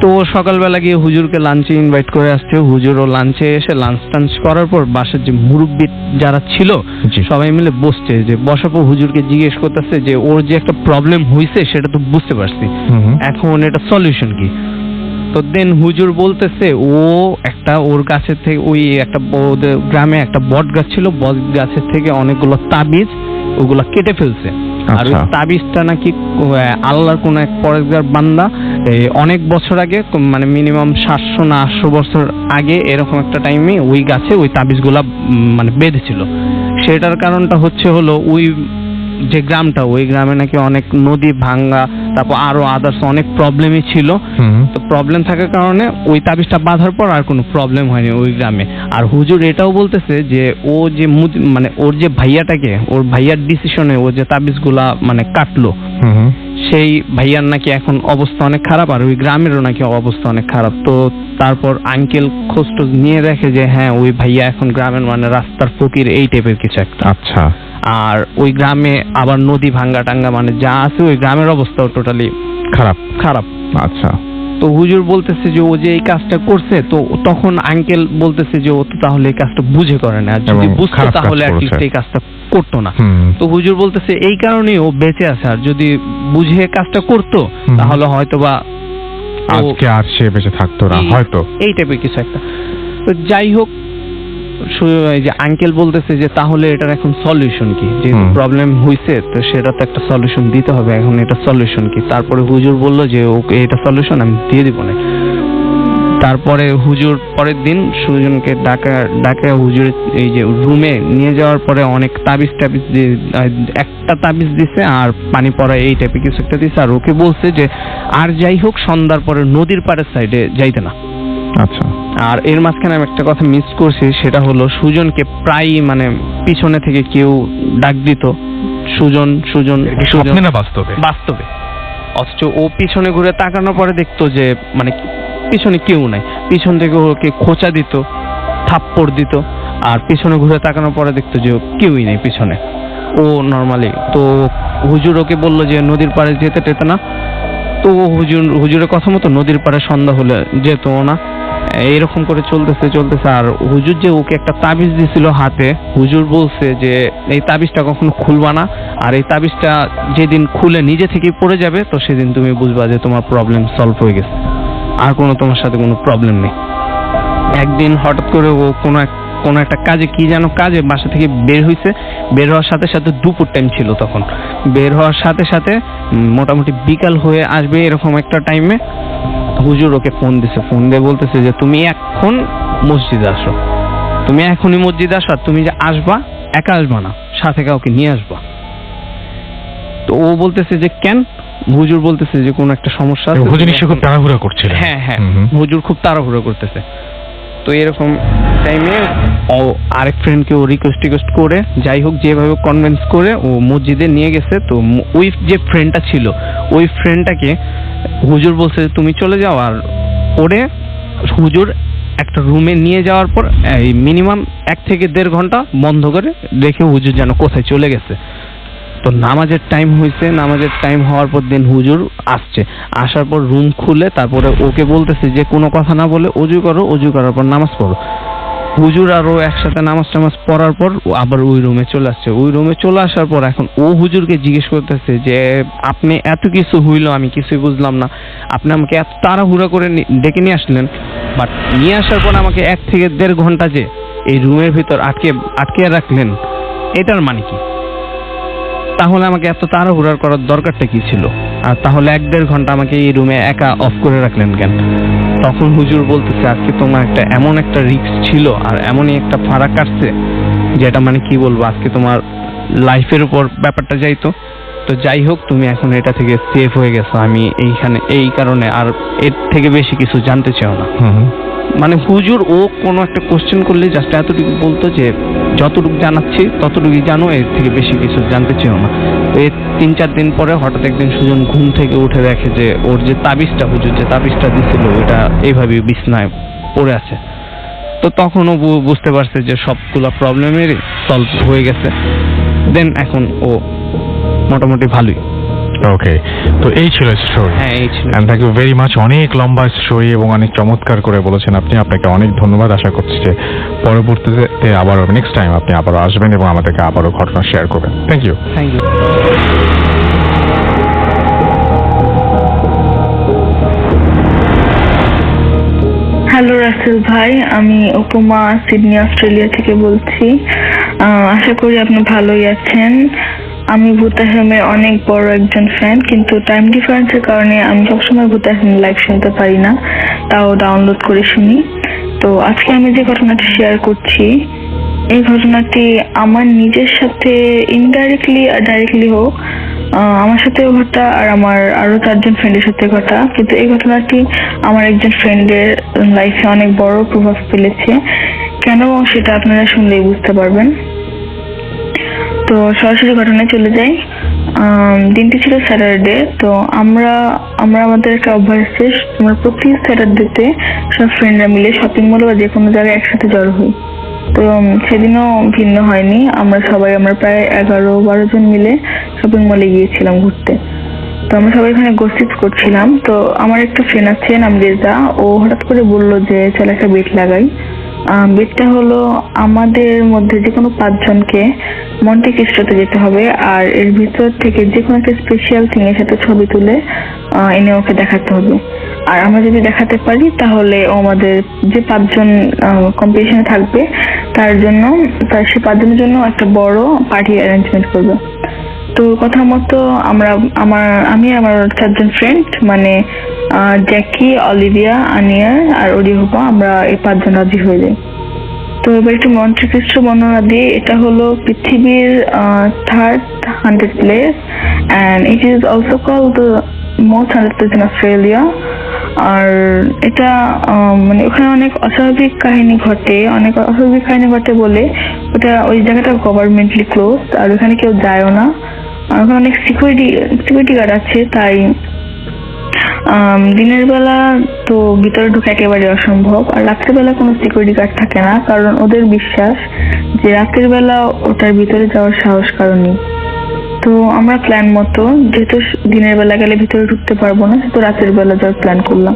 [SPEAKER 4] তো সকালবেলা গিয়ে হুজুরকে লাঞ্চে ইনভাইট করে আসছে। হুজুরও লাঞ্চে এসে লাঞ্চ টাঞ্চ করার পর বাসার যে মুরব্বী যারা ছিল সবাই মিলে বসছে, যে বসার পর হুজুরকে জিজ্ঞেস করতেছে যে ওর যে একটা প্রবলেম হয়েছে সেটা তো বুঝতে পারছি, এখন এটা সলিউশন কি। তো দেন হুজুর বলতেছে ও একটা ওর গাছের থেকে ওই একটা গ্রামে একটা বট গাছ ছিল, বট গাছের থেকে অনেকগুলো তাবিজ ওগুলা কেটে ফেলছে। আর ওই তাবিজটা নাকি আল্লাহর কোন এক পরেজগার বান্দা অনেক বছর আগে, মানে মিনিমাম 700 না 800 বছর আগে এরকম একটা টাইমে ওই গাছে ওই তাবিজগুলা মানে বেঁধেছিল। সেটার কারণটা হচ্ছে হলো ওই যে গ্রামটা, ওই গ্রামে নাকি অনেক নদী ভাঙ্গা, তারপর আরো আদার্স অনেক প্রবলেমই ছিল। তো প্রবলেম থাকার কারণে ওই তাবিজটা বাঁধার পর আর কোনো প্রবলেম হয়নি ওই গ্রামে। আর হুজুর এটাও বলতেছে যে ও যে মানে ওর যে ভাইয়াটাকে, ওর ভাইয়ার ডিসিশনে ও যে তাবিজগুলা মানে কাটলো, সেই ভাইয়ার নাকি এখন অবস্থা অনেক খারাপ, আর ওই গ্রামেরও নাকি অবস্থা অনেক খারাপ। তো তারপর আঙ্কেল খোঁজটোজ নিয়ে দেখে যে হ্যাঁ ওই ভাইয়া এখন গ্রামের মানে রাস্তার ফকির এই টাইপের কিছু একটা।
[SPEAKER 1] আচ্ছা।
[SPEAKER 4] আর ওই গ্রামে আবার নদী ভাঙ্গা টাঙ্গা মানে যা আছে, ওই গ্রামের অবস্থাও টোটালি খারাপ।
[SPEAKER 1] আচ্ছা।
[SPEAKER 4] তো হুজুর বলতেছে যে ও যে এই কাজটা করছে, তো তখন আঙ্কেল বলতেছে যে ও তো তাহলে এই কাজটা বুঝে করে না, যদি বুঝতো তাহলে অ্যাটলিস্ট এই কাজটা করতো না। তো হুজুর বলতেছে এই কারণেই ও বেঁচে আছে, আর যদি বুঝে কাজটা করতো তাহলে হয়তোবা
[SPEAKER 1] আজকে আর সে বেঁচে থাকতো না, হয়তো
[SPEAKER 4] এই টাইপের কিছু একটা। তো যাই হোক, যে আঙ্কেল বলতেছে যে তাহলে এটার এখন সলিউশন কি, যেহেতু প্রবলেম হইছে তো সেটা তো একটা সলিউশন দিতে হবে, এখন এটা সলিউশন কি। তারপরে হুজুর বলল যে ওকে এটা সলিউশন আমি দিয়ে দিব না। তারপরে হুজুর পরের দিন সুজনকে ডাকা হুজুর এই যে রুমে নিয়ে যাওয়ার পরে অনেক তাবিজ একটা তাবিজ দিছে আর পানি পড়া এই টাইপের কিছু একটা দিছে, আর ওকে বলছে যে আর যাই হোক সন্ধ্যার পরে নদীর পাড়ের সাইডে যাইতে না।
[SPEAKER 1] আচ্ছা।
[SPEAKER 4] আর এর মাঝখানে আমি একটা কথা মিস করছি, সেটা হলো সুজনকে প্রায় মানে পিছনে থেকে কেউ ডাক দিত, সুজন
[SPEAKER 1] না বাস্তবে।
[SPEAKER 4] অথচ ও পিছনে ঘুরে তাকানোর পরে দেখতো যে মানে পিছনে কেউ নাই, পিছন থেকে ওকে খোঁচা দিত, থাপ্পড় দিত, আর পিছনে ঘুরে তাকানোর পরে দেখতো যে কেউই নেই পিছনে, ও নর্মালি। তো হুজুর ওকে বললো যে নদীর পাড়ে যেতে না। তো হুজুরের কথা মতো নদীর পাড়ে সন্ধ্যা হলে যেত না। এইরকম করে চলতেছে। আর হুজুর যে ওকে একটা তাবিজ দিছিল হাতে, হুজুর বলছে যে এই তাবিজটা কখনো খুলবা না, আর এই তাবিজটা যেদিন খুলে নিজে থেকেই পড়ে যাবে তো সেদিন তুমি বুঝবা যে তোমার প্রবলেম সলভ হয়ে গেছে, আর তোমার সাথে কোনো প্রবলেম নেই। একদিন হঠাৎ করে ও কোনো একটা কাজে বাসা থেকে বের হয়েছে। বের হওয়ার সাথে সাথে দুপুর টাইম ছিল তখন। বের হওয়ার সাথে সাথে মোটামুটি বিকাল হয়ে আসবে এরকম একটা টাইমে হুজুর ওকে ফোন দিয়ে বলতেছে যে তুমি এখন মসজিদে আসো, তুমি এখনই মসজিদে আসো, আর তুমি যে আসবা একা আসবা না, সাথে কাউকে নিয়ে আসবা। তো ও বলতেছে যে কেন? হুজুর বলতেছে যে কোনো একটা সমস্যা আছে।
[SPEAKER 1] হুজুর নিশ্চয়ই খুব তাড়াহুড়া করছিল।
[SPEAKER 4] হ্যাঁ, হুজুর খুব তাড়াহুড়া করতেছে। তো এরকম টাইমে আরেক ফ্রেন্ডকে ও রিকোয়েস্ট করে যাই হোক যেভাবে কনভিন্স করে ও মসজিদে নিয়ে গেছে। তো ওই যে ফ্রেন্ডটা ছিল ওই ফ্রেন্ডটাকে হুজুর বলছে তুমি চলে যাও, আর ওরে হুজুর একটা রুমে নিয়ে যাওয়ার পর এই মিনিমাম 1 থেকে 1.5 ঘন্টা বন্ধ করে রেখে হুজুর যেন কোথায় চলে গেছে। তো নামাজের টাইম হয়েছে, নামাজের টাইম হওয়ার পর দিন হুজুর আসছে, আসার পর রুম খুলে তারপরে ওকে বলতেছে যে কোনো কথা না বলে অজু করো, অজু করার পর নামাজ পড়ো। হুজুর আর ও একসাথে নামাজ পড়ার পর আবার ওই রুমে চলে আসছে। ওই রুমে চলে আসার পর এখন ও হুজুরকে জিজ্ঞেস করতেছে যে আপনি এত কিছু হইলো আমি কিছুই বুঝলাম না, আপনি আমাকে এত তাড়াহুড়া করে ডেকে নিয়ে আসলেন, বাট নিয়ে আসার পর আমাকে 1 থেকে 1.5 ঘন্টা যে এই রুমের ভিতর আটকে রাখলেন, এটার মানে কি? তাহলে আমাকে এত তাড়াহুড়ার করার দরকারটা কি ছিল? আর তাহলে 1-1.5 ঘন্টা আমাকে এই রুমে একা অফ করে রাখলেন কেন? তখন হুজুর বলতেছে আজকে তোমার এমন একটা রিস্ক ছিল আর এমনই একটা ফারাক আসছে যেটা মানে কি বলবো, আজকে তোমার লাইফের উপর ব্যাপারটা যাইতো। তো যাই হোক, তুমি এখন এটা থেকে সেফ হয়ে গেছো, আমি এইখানে এই কারণে আর এর থেকে বেশি কিছু জানতে চাও না। মানে হুজুর ও কোনো একটা কোশ্চেন করলে জাস্ট এতটুকু বলতো যে যতটুকু জানাচ্ছি ততটুকুই জানো, এর থেকে বেশি কিছু জানতে চেও না। তো এই 3-4 দিন পরে হঠাৎ একদিন সুজন ঘুম থেকে উঠে দেখে যে ওর যে তাবিজটা, হুজুর যে তাবিজটা দিছিল ওটা এইভাবে বিছনায় পড়ে আছে। তো তখন ও বুঝতে পারছে যে সবগুলা প্রবলেমেরই সলভ হয়ে গেছে। দেন এখন ও মোটামুটি ভালোই।
[SPEAKER 1] ওকে, তো এই ছিল স্টোরি।
[SPEAKER 4] হ্যাঁ, এই ছিল।
[SPEAKER 1] And thank you very much. অনেক লম্বা স্টোরি এবং অনেক চমৎকার করে বলেছেন আপনি। আপনাকে অনেক ধন্যবাদ। আশা করছি যে পরবর্তীতে আবারও নেক্সট টাইম আপনি আবারও আসবেন এবং আমাদেরকে আবারও ঘটনা শেয়ার করবেন। Thank you.
[SPEAKER 4] Thank you.
[SPEAKER 5] Hello Rasel ভাই, আমি উপমা সিডনি অস্ট্রেলিয়া থেকে বলছি। আশা করি আপনি ভালোই আছেন। আমি ভূত এফএমের অনেক বড় একজন ফ্যান, কিন্তু টাইম ডিফারেন্সের কারণে আমি সবসময় ভূত এফএম লাইভ শুনতে পারি না, তাও ডাউনলোড করে শুনি। তো আজকে আমি যে ঘটনাটি শেয়ার করছি, এই ঘটনাটি আমার নিজের সাথে ইনডাইরেক্টলি আর ডাইরেক্টলি হোক আমার সাথেও ঘটা আর আমার আরো 4 জন ফ্রেন্ডের সাথে ঘটা, কিন্তু এই ঘটনাটি আমার একজন ফ্রেন্ডের লাইফে অনেক বড় প্রভাব ফেলেছে। কেন সেটা আপনারা শুনলেই বুঝতে পারবেন। তো সরাসরি ঘটনায় চলে যাই। দিনটি ছিল স্যাটারডে। তো আমরা আমাদের একটা অভ্যাস আছে, আমরা প্রতি স্যাটারডেতে সব ফ্রেন্ডরা মিলে শপিং মলে বা যে কোনো জায়গায় একসাথে জড়ো হই। তো সেদিনও ভিন্ন হয়নি। আমরা প্রায় 11-12 জন মিলে শপিং মলে গিয়েছিলাম ঘুরতে। তো আমরা সবাই এখানে গসিপ করছিলাম। তো আমার একটা ফ্রেন্ড আছে নাম রেজা, ও হঠাৎ করে বললো যে চল একটা বেট লাগাই। বেটটা হলো আমাদের মধ্যে যে কোনো 5 জনকে মন্টে ক্রিস্টোতে যেতে হবে, আর এর ভিতর থেকে যে কোনো একটা স্পেশাল থিং এর সাথে ছবি তুলে এনে ওকে দেখাতে হবে। আর আমরা যদি দেখাতে পারি তাহলে ও আমাদের যে 5 জন কম্পিটিশনে থাকবে তার সে 5 জনের জন্য একটা বড় পার্টি অ্যারেঞ্জমেন্ট করবে। তো কথা মতো আমি আমার 4 জন ফ্রেন্ড মানে জ্যাকি, অলিভিয়া, আনিয়া আর ওরিহুবা, আমরা এই 5 জন রাজি হয়ে যাই। তো এবার একটু মন্টে ক্রিস্টো বর্ণনা দিয়ে, এটা হলো পৃথিবীর 3rd haunted place and it is also called the most haunted place in Australia। আর এটা মানে ওখানে অনেক অস্বাভাবিক কাহিনী ঘটে বলে ওই জায়গাটা গভর্নমেন্টলি ক্লোজ, আর ওখানে কেউ যায়ও না। আর ওখানে অনেক সিকিউরিটি গার্ড আছে, তাই দিনের বেলা তো ভিতরে ঢোকা একেবারে অসম্ভব। আর রাতের বেলা কোনো সিকিউরিটি গার্ড থাকে না, কারণ ওদের বিশ্বাস যে রাতের বেলা ওটার ভিতরে যাওয়ার সাহস কারণ নেই। তো আমরা প্ল্যান মতো, যেহেতু দিনের বেলা গেলে ভিতরে ঢুকতে পারবো না, তো রাতের বেলা যাওয়ার প্ল্যান করলাম।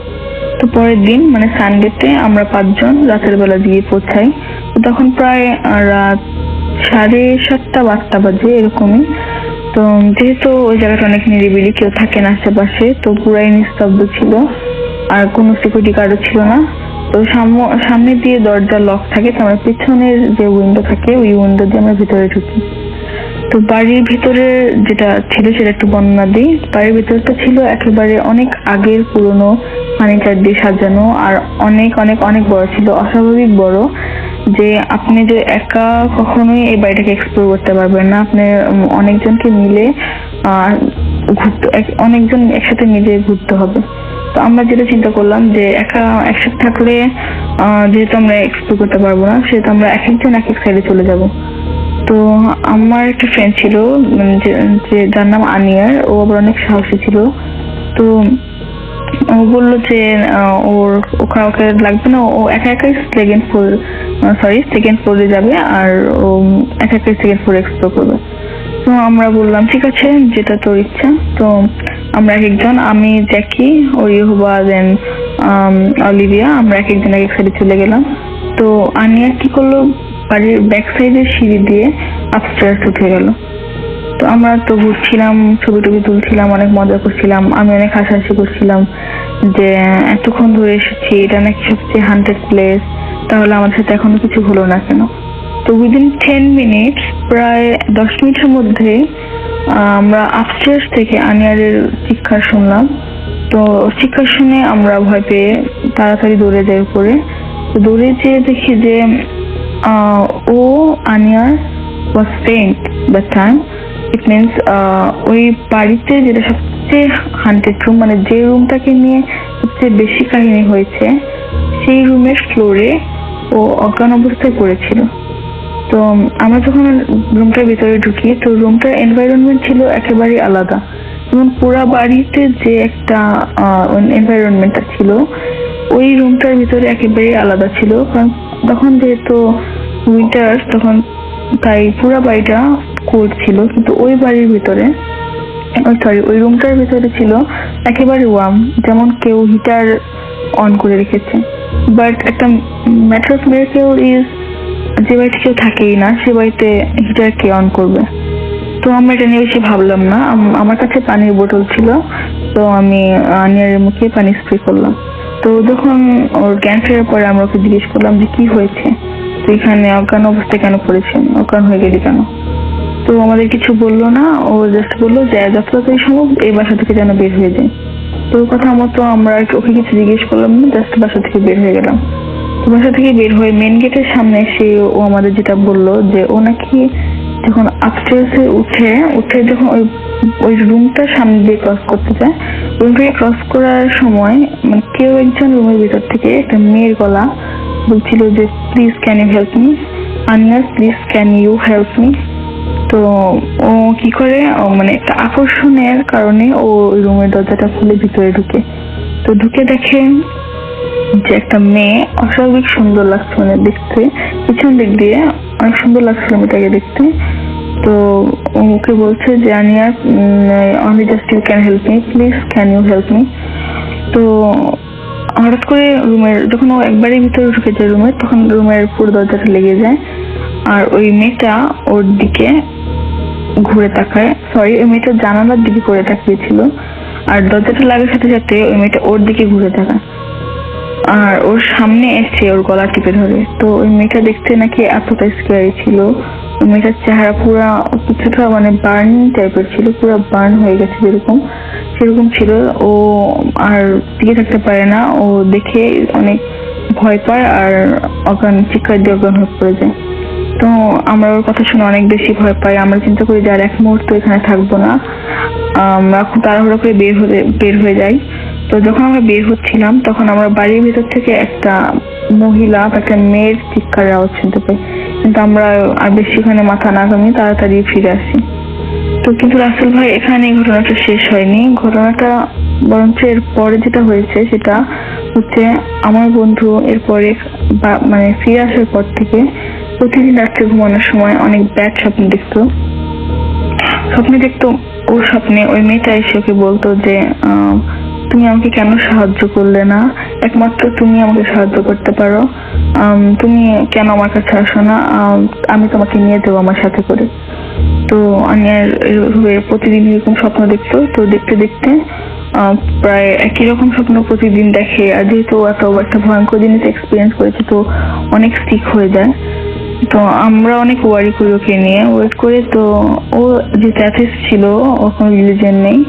[SPEAKER 5] তো পরের দিন মানে সানডেতে আমরা 5 জন রাতের বেলা গিয়ে পৌঁছাই। তখন প্রায় রাত 7:30-8টা বাজে এরকমই। তো যেহেতু ওই জায়গাটা অনেক নিরিবিলি, কেউ থাকে না আশেপাশে, তো পুরাই নিস্তব্ধ ছিল আর কোনো সিকিউরিটি গার্ডও ছিল না। তো সামনে দিয়ে দরজা লক থাকে, তো আমার পিছনের যে উইন্ডো থাকে ওই উইন্ডো দিয়ে আমরা ভিতরে ঢুকি। তো বাড়ির ভিতরে যেটা ছিল সেটা একটু বর্ণনা দিই। বাড়ির ভিতরটা ছিল একেবারে অনেক আগের পুরনো ফার্নিচার দিয়ে সাজানো, আর অনেক অনেক অনেক বড় ছিল, অস্বাভাবিক বড়, যে আপনি যে একা কখনোই এই বাড়িটাকে এক্সপ্লোর করতে পারবেন না। আপনি অনেকজনকে মিলে অনেকজন একসাথে মিলে ঘুরতে হবে। তো আমরা যেটা চিন্তা করলাম যে একসাথে থাকলে যেহেতু আমরা এক্সপ্লোর করতে পারবো না, সেহেতু আমরা এক একজন এক এক সাইডে চলে যাব। তো আমার একটা ফ্রেন্ড ছিল যার নাম আনিয়ার, ও আবার অনেক সাহসী ছিল। তো ও বললো যে ওকে লাগবে না, ও একা একাই সেকেন্ড ফ্লোরে যাবে, আর ও একা একাই সেকেন্ড ফ্লোর এক্সপ্লোর করবে। তো আমরা বললাম ঠিক আছে, যেটা তোর ইচ্ছা। তো আমরা এক একজন, আমি, জ্যাকি, ওরিহুবা, দেন অলিভিয়া, আমরা এক একজন এক এক সাইডে চলে গেলাম। তো আনিয়া কি করলো, বাড়ির ব্যাক সাইডের সিঁড়ি দিয়ে আপস্টেয়ার্স উঠে গেল। তো আমরা তো ঘুরছিলাম, ছবি টবি তুলছিলাম, অনেক মজা করছিলাম, আমি অনেক হাসাহাসি করছিলাম যে এতক্ষণ ধরে এসেছি, এটা নাকি সবচেয়ে হান্টেড প্লেস, তাহলে আমার সাথে এখনো কিছু হলো না কেন। তো উইদিন 10 মিনিটস, প্রায় 10 মিনিটের মধ্যে আমরা আপস্টেয়ার্স থেকে আনিয়ারের চিৎকার শুনলাম। তো চিৎকার শুনে আমরা ভয় পেয়ে তাড়াতাড়ি দৌড়ে যাই উপরে। তো দৌড়ে যেয়ে দেখি যে ও আনিয়ার was faint that time. It means ওই বাড়িতে যেটা সবচেয়ে হান্টেড রুম, মানে যে রুমটাকে নিয়ে সবচেয়ে বেশি কাহিনী হয়েছে, সেই রুমের ফ্লোরে ও অজ্ঞান অবস্থায় পড়েছিল। তো আমরা যখন রুমটার ভিতরে ঢুকি, তো রুমটার এনভায়রনমেন্ট ছিল একেবারে আলাদা। যেমন পুরা বাড়িতে যে একটা এনভায়রনমেন্টটা ছিল, ওই রুমটার ভিতরে একেবারে আলাদা ছিল। কারণ তখন যেহেতু উইন্টার, তখন তাই পুরা বাড়িটা কোল্ড ছিল, কিন্তু ওই বাড়ির ভিতরে ওই রুমটার ভিতরে ছিল একেবারে ওয়ার্ম, যেমন কেউ হিটার অন করে রেখেছে। বাট একটা ম্যাটার অফ মিরাকেল ইজ, যে বাড়িতে কেউ থাকেই না সে বাড়িতে হিটার কে অন করবে? তো আমরা এটা নিয়ে বেশি ভাবলাম না। আমার কাছে পানির বোতল ছিল, তো আমি আনিয়ারের মুখে পানি স্প্রে করলাম। তো যখন ওর জ্ঞান ফেরার পরে আমরা ওকে জিজ্ঞেস করলাম যে কি হয়েছে, তো এখানে অজ্ঞান অবস্থায় কেন পড়েছেন, অজ্ঞান হয়ে গেলি কেন? তো আমাদের কিছু বললো না, ও জাস্ট বললো যে যত তাড়াতাড়ি সম্ভব এই বাসা থেকে যেন বের হয়ে যায়। তো ওর কথা মতো আমরা ওকে কিছু জিজ্ঞেস করলাম না, জাস্ট বাসা থেকে বের হয়ে গেলাম। তো বাসা থেকে বের হয়ে মেন গেটের সামনে এসে ও আমাদের যেটা বললো যে ও নাকি যখন আপস্টেয়ার্সে উঠে যখন ওই রুমটার সামনে দিয়ে ক্রস করতে যায়, রুমটাকে ক্রস করার সময় মানে কেউ একজন রুমের ভিতর থেকে একটা মেয়ের গলা বলছিল যে please can you help me, Ania please can you help me. তো ও কি করে, মানে একটা আকর্ষণের কারণে ও ওই রুমের দরজাটা খুলে ভিতরে ঢুকে। তো ঢুকে দেখে যে একটা মেয়ে অস্বাভাবিক সুন্দর লাগছে, মানে দেখতে পিছন দিক দিয়ে অনেক সুন্দর লাগছিল মেয়েটাকে দেখতে। তো ওকে বলছে যে Aniya only just you can help me, please can you help me. তো হঠাৎ করে রুমের যখন ও একবারই ভিতরে ঢুকে যায় রুমের, তখন রুমের পুরো দরজাটা লেগে যায়। আর ওই মেয়েটা ওর দিকে ঘুরে তাকায়, সরি ওই মেয়েটা জানালার দিকে করে তাকিয়েছিল, আর দরজাটা লাগার সাথে সাথে ওই মেয়েটা ওর দিকে ঘুরে তাকায় আর ওর সামনে এসে ওর গলা টিপে ধরে। তো ওই মেয়েটা দেখতে নাকি এতটা স্কেয়ারি ছিল। ওই মেয়েটার চেহারা পুরা কিছুটা মানে বার্ন টাইপের ছিল, পুরো বার্ন হয়ে গেছে সেরকম ছিল। ও আর টিকে থাকতে পারে না, ও দেখে অনেক ভয় পায় আর চিৎকার দিয়ে অজ্ঞান হয়ে পড়ে যায়। তো আমরা ওর কথা শুনে অনেক বেশি ভয় পাই। আমরা চিন্তা করি যে আর এক মুহূর্ত এখানে থাকবো না, আমরা খুব তাড়াহুড়ো করে বের হয়ে যাই। তো যখন আমরা বের হচ্ছিলাম, তখন আমরা বাড়ির ভিতর থেকে একটা মহিলা, একটা মেয়ের চিৎকারের আওয়াজ শুনতে পাই, কিন্তু আমরা আর বেশিক্ষণে মাথা না ঘামিয়ে তাড়াতাড়ি ফিরে আসি। তো কিন্তু রাসেল ভাই, এখানে ঘটনাটা শেষ হয়নি। ঘটনাটা বরঞ্চ এর পরে যেটা হয়েছে সেটা হচ্ছে, আমার বন্ধু এরপরে মানে ফিরে আসার পর থেকে প্রতিদিন রাত্রে ঘুমানোর সময় অনেক ব্যাড স্বপ্ন দেখতো। ওর স্বপ্নে ওই মেয়েটা এসে ওকে বলতো যে তুমি আমাকে কেন সাহায্য করলে না, একমাত্র তুমি আমাকে সাহায্য করতে পারো, তুমি কেন আমার কাছে আসো না, আমি তোমাকে নিয়ে যাবো আমার সাথে করে। তো আনিয়ার প্রতিদিন এরকম স্বপ্ন দেখতো। তো দেখতে দেখতে প্রায় একই রকম স্বপ্ন প্রতিদিন দেখে, আর যেহেতু এত একটা ভয়ঙ্কর জিনিস এক্সপিরিয়েন্স করেছে, তো অনেক স্টিক হয়ে যায়। তো আমরা অনেক ওয়ারি করি ওকে নিয়ে, ওয়েট করে। তো ও যে অ্যাথিস্ট ছিল, ওর কোনো রিলিজিয়ন নেই।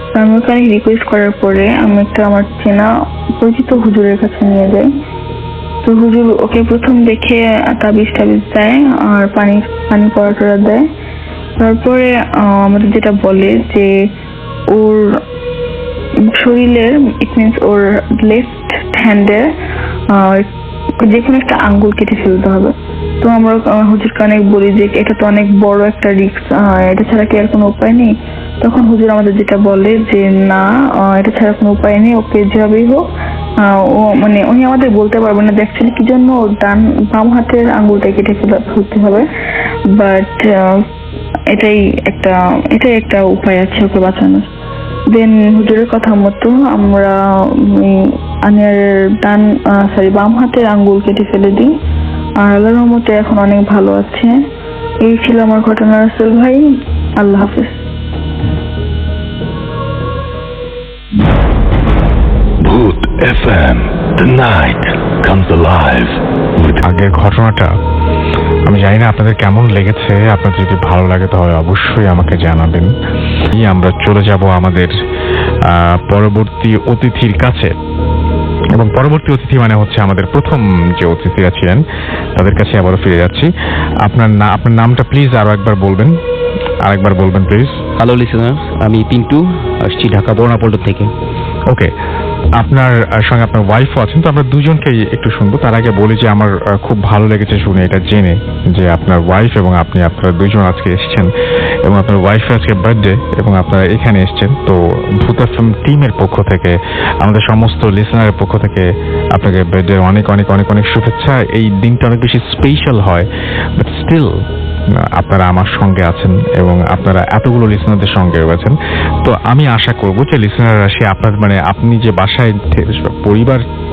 [SPEAKER 5] তো আমি ওকে অনেক রিকোয়েস্ট করার পরে আমি একটা আমার চেনা পরিচিত হুজুরের কাছে নিয়ে যাই। তো হুজুর ওকে প্রথম দেখে তাবিজ দেয় আর পানি পড়া দেয়। তারপরে আমাদের যেটা বলে যে ওর শরীরের, ইট মিনস ওর লেফট হ্যান্ডের যে কোনো একটা আঙ্গুল কেটে ফেলতে হবে। তো আমরা হুজুরকে অনেক বলি যে এটা তো অনেক বড় একটা রিস্ক, এটা ছাড়া কি আর কোনো উপায় নেই? তখন হুজুর আমাদের যেটা বলে যে না, এটা ছাড়া কোনো উপায় নেই, ওকে যেভাবেই হোক ও মানে উনি আমাদের বলতে পারবেন না যে অ্যাকচুয়ালি কি জন্য ওর বাম হাতের আঙ্গুলটা কেটে ফেলতে হবে, বাট এটাই একটা উপায় আছে ওকে বাঁচানোর। দেন হুজুরের কথা মতো আমরা আনিয়ার বাম হাতের আঙ্গুল কেটে ফেলে দিই, আর আল্লাহর রহমতে এখন অনেক ভালো আছে। এই ছিল আমার ঘটনা রাসেল ভাই। আল্লাহ হাফেজ।
[SPEAKER 6] Bhoot FM, the night comes alive with
[SPEAKER 1] আগের ঘটনাটা আমি জানি না আপনাদের কেমন লেগেছে, আপনাদের যদি ভালো লাগে তাহলে অবশ্যই আমাকে জানাবেন। আমরা চলে যাব আমাদের পরবর্তী অতিথির কাছে, এবং পরবর্তী অতিথি মানে হচ্ছে আমাদের প্রথম যে অতিথিরা ছিলেন তাদের কাছে আবারও ফিরে যাচ্ছি। আপনার নামটা প্লিজ আরেকবার বলবেন প্লিজ।
[SPEAKER 2] হ্যালো লিসেনার, আমি পিন্টু, আসছি ঢাকা বর্ণাপল্টন থেকে।
[SPEAKER 1] ওকে, আপনার সঙ্গে আপনার ওয়াইফও আছেন, তো আমরা দুজনকেই একটু শুনবো। তার আগে বলি যে আমার খুব ভালো লেগেছে শুনে এটা জেনে যে আপনার ওয়াইফ এবং আপনারা দুজন আজকে এসেছেন, এবং আপনার ওয়াইফের আজকে বার্থডে এবং আপনারা এখানে এসেছেন। তো ভূত এফএম টিমের পক্ষ থেকে, আমাদের সমস্ত লিসেনারের পক্ষ থেকে আপনাকে বার্থডে অনেক অনেক অনেক অনেক শুভেচ্ছা। এই দিনটা অনেক বেশি স্পেশাল হয়, বাট স্টিল আপনারা আমার সঙ্গে আছেন এবং আপনারা এতগুলো লিসেনারদের সঙ্গে রয়েছেন। তো আমি আশা করব যে লিসেনাররা সে আপনার আপনি যে বাসায়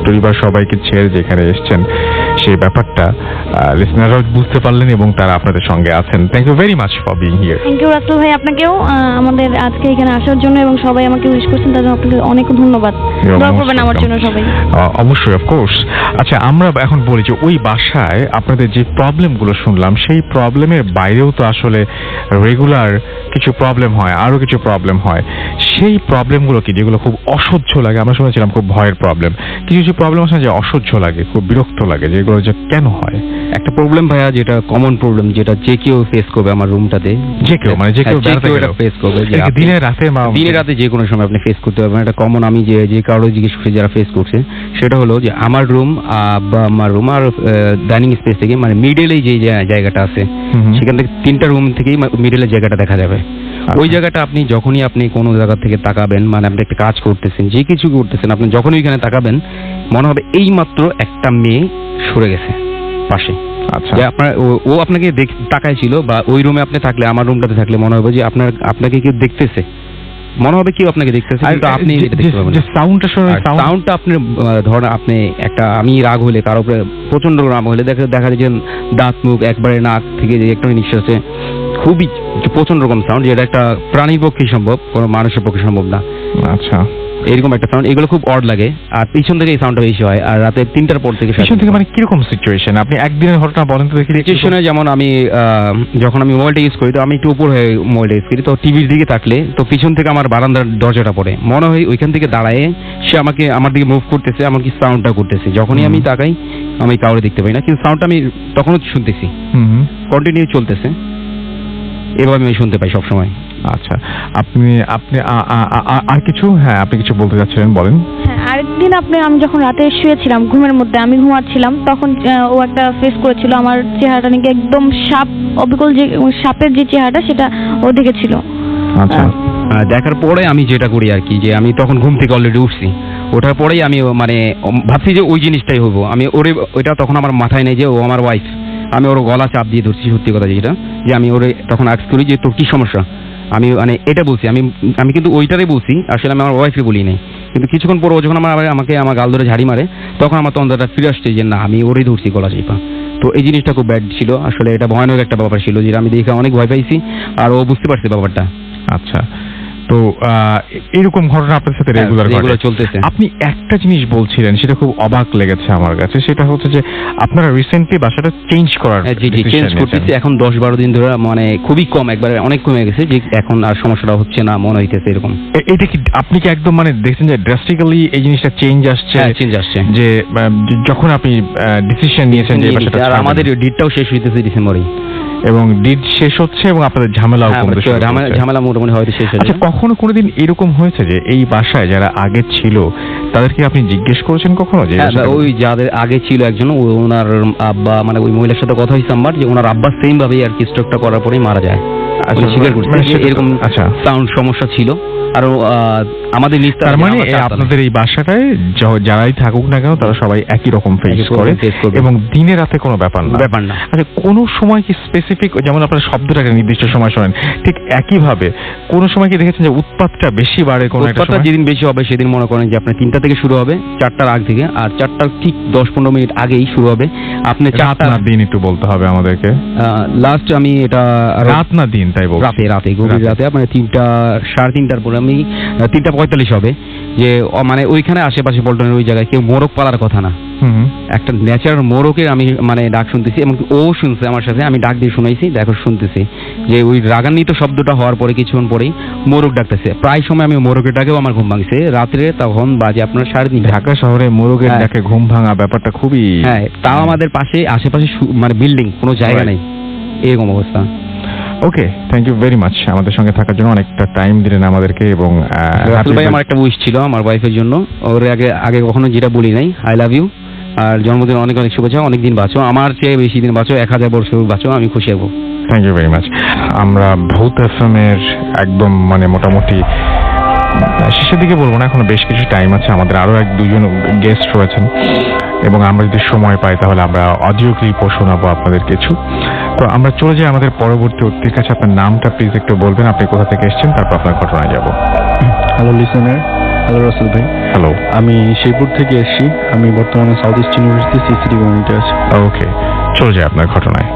[SPEAKER 1] পরিবার সবাইকে ছেড়ে যেখানে এসেছেন সেই ব্যাপারটা লিসেনাররাও বুঝতে পারলেন এবং তারা আপনাদের সঙ্গে আছেন। Thank you very much for being here.
[SPEAKER 3] Thank you Rasel ভাই, আপনাকেও আমাদের আজকে এখানে আসার জন্য, এবং সবাই আমাকে উইশ করছেন তার জন্য আপনাকে অনেক ধন্যবাদ। দোয়া করবেন আমার জন্য সবাই।
[SPEAKER 1] অবশ্যই, অফকোর্স। আচ্ছা, আমরা এখন বলি যে ওই বাসায় আপনাদের যে প্রবলেমগুলো শুনলাম, সেই প্রবলেমের বাইরেও তো আসলে রেগুলার কিছু প্রবলেম হয়, আরো কিছু প্রবলেম হয়। সেই প্রবলেমগুলো কি, যেগুলো খুব অসহ্য লাগে? আমরা শুনেছিলাম খুব ভয়ের প্রবলেম, কিছু কিছু প্রবলেম আছে যে অসহ্য লাগে, খুব বিরক্ত লাগে, যেগুলো যে কেন হয়?
[SPEAKER 2] একটা প্রবলেম ভাইয়া, যেটা কমন প্রবলেম, যেটা যে কেউ ফেস করবে আমার রুমটাতে,
[SPEAKER 1] যে কেউ
[SPEAKER 2] ফেস করবে,
[SPEAKER 1] দিনে রাতে
[SPEAKER 2] যে কোনো সময় আপনি ফেস করতে পারবেন। এটা কমন, আমি যে কারো জিজ্ঞেস করছি যারা ফেস করছে, সেটা হলো যে আমার রুম বা আমার রুম আর ডাইনিং স্পেস থেকে মানে মিডলে যে জায়গাটা আছে, সেখান থেকে 3টা রুম থেকেই মিডলের জায়গাটা দেখা যাবে। ওই জায়গাটা আপনি যখনই আপনি কোনো জায়গা থেকে তাকাবেন, মানে আপনি একটা কাজ করতেছেন, যে কিছু করতেছেন, আপনি যখনই ওইখানে তাকাবেন মনে হবে এই মাত্র একটা মেয়ে সরে গেছে পাশে।
[SPEAKER 1] আচ্ছা,
[SPEAKER 2] যে আপনার ও আপনাকে তাকায় ছিল, বা ওই রুমে আপনি থাকলে, আমার রুমটাতে থাকলে মনে হবে যে আপনাকে কেউ দেখতেছে, মনে হবে কেউ আপনাকে দেখতেছে, কিন্তু আপনি এটা দেখতে পাবেন না। সাউন্ডটা আপনি ধরেন, আপনি একটা, আমি রাগ হলে, কারো উপরে প্রচন্ড রাগ হলে দেখা যায় যে দাঁত মুখ একবারে নাক থেকে যে একটা নিঃশ্বাসে খুবই প্রচন্ড রকম সাউন্ড, যেটা একটা প্রাণীর পক্ষে সম্ভব, কোনো মানুষের পক্ষে সম্ভব না।
[SPEAKER 1] আচ্ছা,
[SPEAKER 2] এরকম একটা সাউন্ড, এগুলো খুব অড লাগে। আর পিছন থেকে এই সাউন্ডটা বেশি হয়, আর রাতে 3টার পর থেকে।
[SPEAKER 1] পিছন থেকে মানে কিরকম সিচুয়েশন? আপনি একদিনের ঘটনা বলেন তো দেখি।
[SPEAKER 2] সিচুয়েশনে যেমন আমি যখন আমি মোবাইলটা ইউজ করি, তো আমি একটু উপর হয়ে মোবাইলটা ইউজ করি, তো টিভির দিকে থাকলে তো পিছন থেকে আমার বারান্দার দরজাটা পড়ে, মনে হয় ওইখান থেকে দাঁড়ায় সে আমার দিকে মুভ করতেছে, এমনকি সাউন্ডটা করতেছে। যখনই আমি তাকাই আমি কাউরে দেখতে পাই না, কিন্তু সাউন্ডটা আমি তখনও শুনতেছি, কন্টিনিউ চলতেছে, এভাবে আমি শুনতে পাই সবসময়।
[SPEAKER 1] আচ্ছা, আপনি আর কিছু? হ্যাঁ, আপনি কিছু বলতে যাচ্ছিলেন, বলেন।
[SPEAKER 3] হ্যাঁ, আরেকদিন আমি যখন রাতে শুয়েছিলাম, ঘুমের মধ্যে আমি ঘুমাচ্ছিলাম, তখন ও একটা ফেস করেছিল আমার চেহারাটা নাকি একদম সাপ, অবিকল যে সাপের যে চেহারাটা সেটা ও দেখেছিল।
[SPEAKER 1] আচ্ছা,
[SPEAKER 2] দেখার পরে আমি যেটা করি আর কি, যে আমি তখন ঘুম থেকে অলরেডি উঠছি, ওঠার পরেই আমি মানে ভাবছি যে ওই জিনিসটাই হবো। আমি ওইটা তখন আমার মাথায় নেই যে ও আমার ওয়াইফ। আমি ওর গলা চাপ দিয়ে ধরছি, সত্যি কথা যেটা, যে আমি ওরে তখন আস্ক করি যে তোর কি সমস্যা। আমি মানে এটা বলছি, আমি কিন্তু ওইটারে বলছি, আসলে আমি আমার ওয়াইফকে বলি নাই। কিন্তু কিছুক্ষণ পর ও যখন আমাকে আমার গাল ধরে ঝাড়ি মারে, তখন আমার তন্দ্রাটা ফিরে আসছে যে না, আমি ওরেই ধরছি গলা চিপা। তো এই জিনিসটা খুব ব্যাড ছিল, আসলে এটা ভয়ানক একটা ব্যাপার ছিল, যেটা আমি দেখে অনেক ভয় পাইছি, আর ও বুঝতে পারছে ব্যাপারটা।
[SPEAKER 1] আচ্ছা, তো এরকম ঘটনা আপনার সাথে রেগুলার
[SPEAKER 2] চলতেছে।
[SPEAKER 1] আপনি একটা জিনিস বলছিলেন, সেটা খুব অবাক লেগেছে আমার কাছে, সেটা হচ্ছে যে আপনারা রিসেন্টলি বাসাটা চেঞ্জ করার।
[SPEAKER 2] চেঞ্জ করতেছি এখন 10-12 দিন ধরে, মানে খুবই কম, একবারে অনেক কমে গেছে, যে এখন আর সমস্যাটা হচ্ছে না মনে হইতেছে এরকম।
[SPEAKER 1] এটা কি আপনি কি একদম মানে দেখছেন যে ড্রাস্টিক্যালি এই জিনিসটা চেঞ্জ আসছে? যে যখন আপনি ডিসিশন নিয়েছেন যে বাসাটা,
[SPEAKER 2] আর আমাদের ডিটটাও শেষ হইতেছে ডিসেম্বরে,
[SPEAKER 1] এবং ডিড শেষ হচ্ছে এবং আপনাদের ঝামেলাও
[SPEAKER 2] ঝামেলা মোটামুটি হয়তো শেষ হচ্ছে।
[SPEAKER 1] আচ্ছা, কখনো কোনোদিন এরকম হয়েছে যে এই বাসায় যারা আগে ছিল তাদেরকে আপনি জিজ্ঞেস করেছেন কখনো যে
[SPEAKER 2] ওই যাদের আগে ছিল একজন, ওনার আব্বা, মানে ওই মহিলার সাথে কথা হয়েছে আমার, যে ওনার আব্বা সেম ভাবেই আর কি স্ট্রোকটা করার পরেই মারা যায়। স্বীকার করছে এরকম সাউন্ড সমস্যা ছিল। আর আমাদের
[SPEAKER 1] তার মানে আপনাদের এই বাসাটায় যারাই থাকুক না কেন তারা সবাই একই রকম ফেস করে, এবং দিনে রাতে কোনো ব্যাপার না। আচ্ছা, কোনো সময় কি স্পেসিফিক, যেমন আপনার শব্দটাকে নির্দিষ্ট সময় শোনেন, ঠিক একইভাবে কোনো সময় কি দেখেছেন যে উৎপাতটা বেশি বাড়ে? কোনো একটা সময়
[SPEAKER 2] যেদিন বেশি হবে সেদিন মনে করেন যে আপনার 3টা থেকে শুরু হবে, 4টার আগ থেকে, আর 4টার ঠিক 10-15 মিনিট আগেই শুরু হবে। আপনি
[SPEAKER 1] রাত না দিন একটু বলতে হবে আমাদেরকে।
[SPEAKER 2] লাস্ট আমি এটা
[SPEAKER 1] রাত না দিন তাই বলছি,
[SPEAKER 2] রাতে গভীর রাতে, মানে 3:30 পরে আমি 3:45 হবে, যে মানে ওইখানে আশেপাশে পল্টনের ওই জায়গায় কেউ মোরগ পালার কথা না,
[SPEAKER 1] হুম।
[SPEAKER 2] একটা ন্যাচারাল মোরকের আমি মানে ডাক শুনতেছি, এবং ও শুনছে আমার সাথে, আমি ডাক দিয়ে শুনাইছি, দেখো শুনতেছি যে ওই রাগান্বিত শব্দটা হওয়ার পরে কিছুক্ষণ পরেই মোরগ ডাকতেছে। প্রায় সময় আমি মোরগের ডাকেও আমার ঘুম ভাঙছে রাত্রে, তখন বাজে আপনার 3:30।
[SPEAKER 1] ঢাকা শহরে মোরগের
[SPEAKER 2] হ্যাঁ।
[SPEAKER 1] ডাকে ঘুম ভাঙা ব্যাপারটা খুবই।
[SPEAKER 2] হ্যাঁ, তাও আমাদের পাশে আশেপাশে মানে বিল্ডিং, কোনো জায়গা
[SPEAKER 1] Right.
[SPEAKER 2] নেই, এরকম অবস্থা।
[SPEAKER 1] ওকে, থ্যাংক ইউ ভেরি মাচ আমাদের সঙ্গে থাকার জন্য, অনেকটা টাইম দিলেন আমাদেরকে। এবং
[SPEAKER 2] রাসেল ভাই, আমার একটা উইশ ছিল আমার ওয়াইফের জন্য, ওর আগে কখনো যেটা বলি নাই, আই লাভ ইউ, আর জন্মদিন অনেক অনেক শুভেচ্ছা, অনেক দিন বাঁচো, আমার চেয়ে বেশি দিন বাঁচো, 1000 বছর বাঁচো, আমি খুশি হব।
[SPEAKER 1] Thank you very much. আমরা ভূত এফএম এর একদম মানে মোটামুটি শেষের দিকে বলবো না, এখনো বেশ কিছু টাইম আছে, আমাদের আরো 1-2জন গেস্ট রয়েছেন, এবং আমরা যদি সময় পাই তাহলে আমরা অডিও ক্লিপও শোনাবো আপনাদের কিছু। তো আমরা চলে যাই আমাদের পরবর্তী অতিথির কাছে। আপনার নামটা প্লিজ একটু বলবেন, আপনি কোথা থেকে এসেছেন, তারপর আপনার ঘটনায় যাব।
[SPEAKER 6] হ্যালো লিসেনার, হ্যালো রাসেল ভাই,
[SPEAKER 1] হ্যালো।
[SPEAKER 6] আমি শেরপুর থেকে এসেছি। আমি বর্তমানে সাউথ ইস্ট ইউনিভার্সিটি সিসি ডিপার্টমেন্টে আছি।
[SPEAKER 1] ওকে, চলে যাই আপনার ঘটনায়।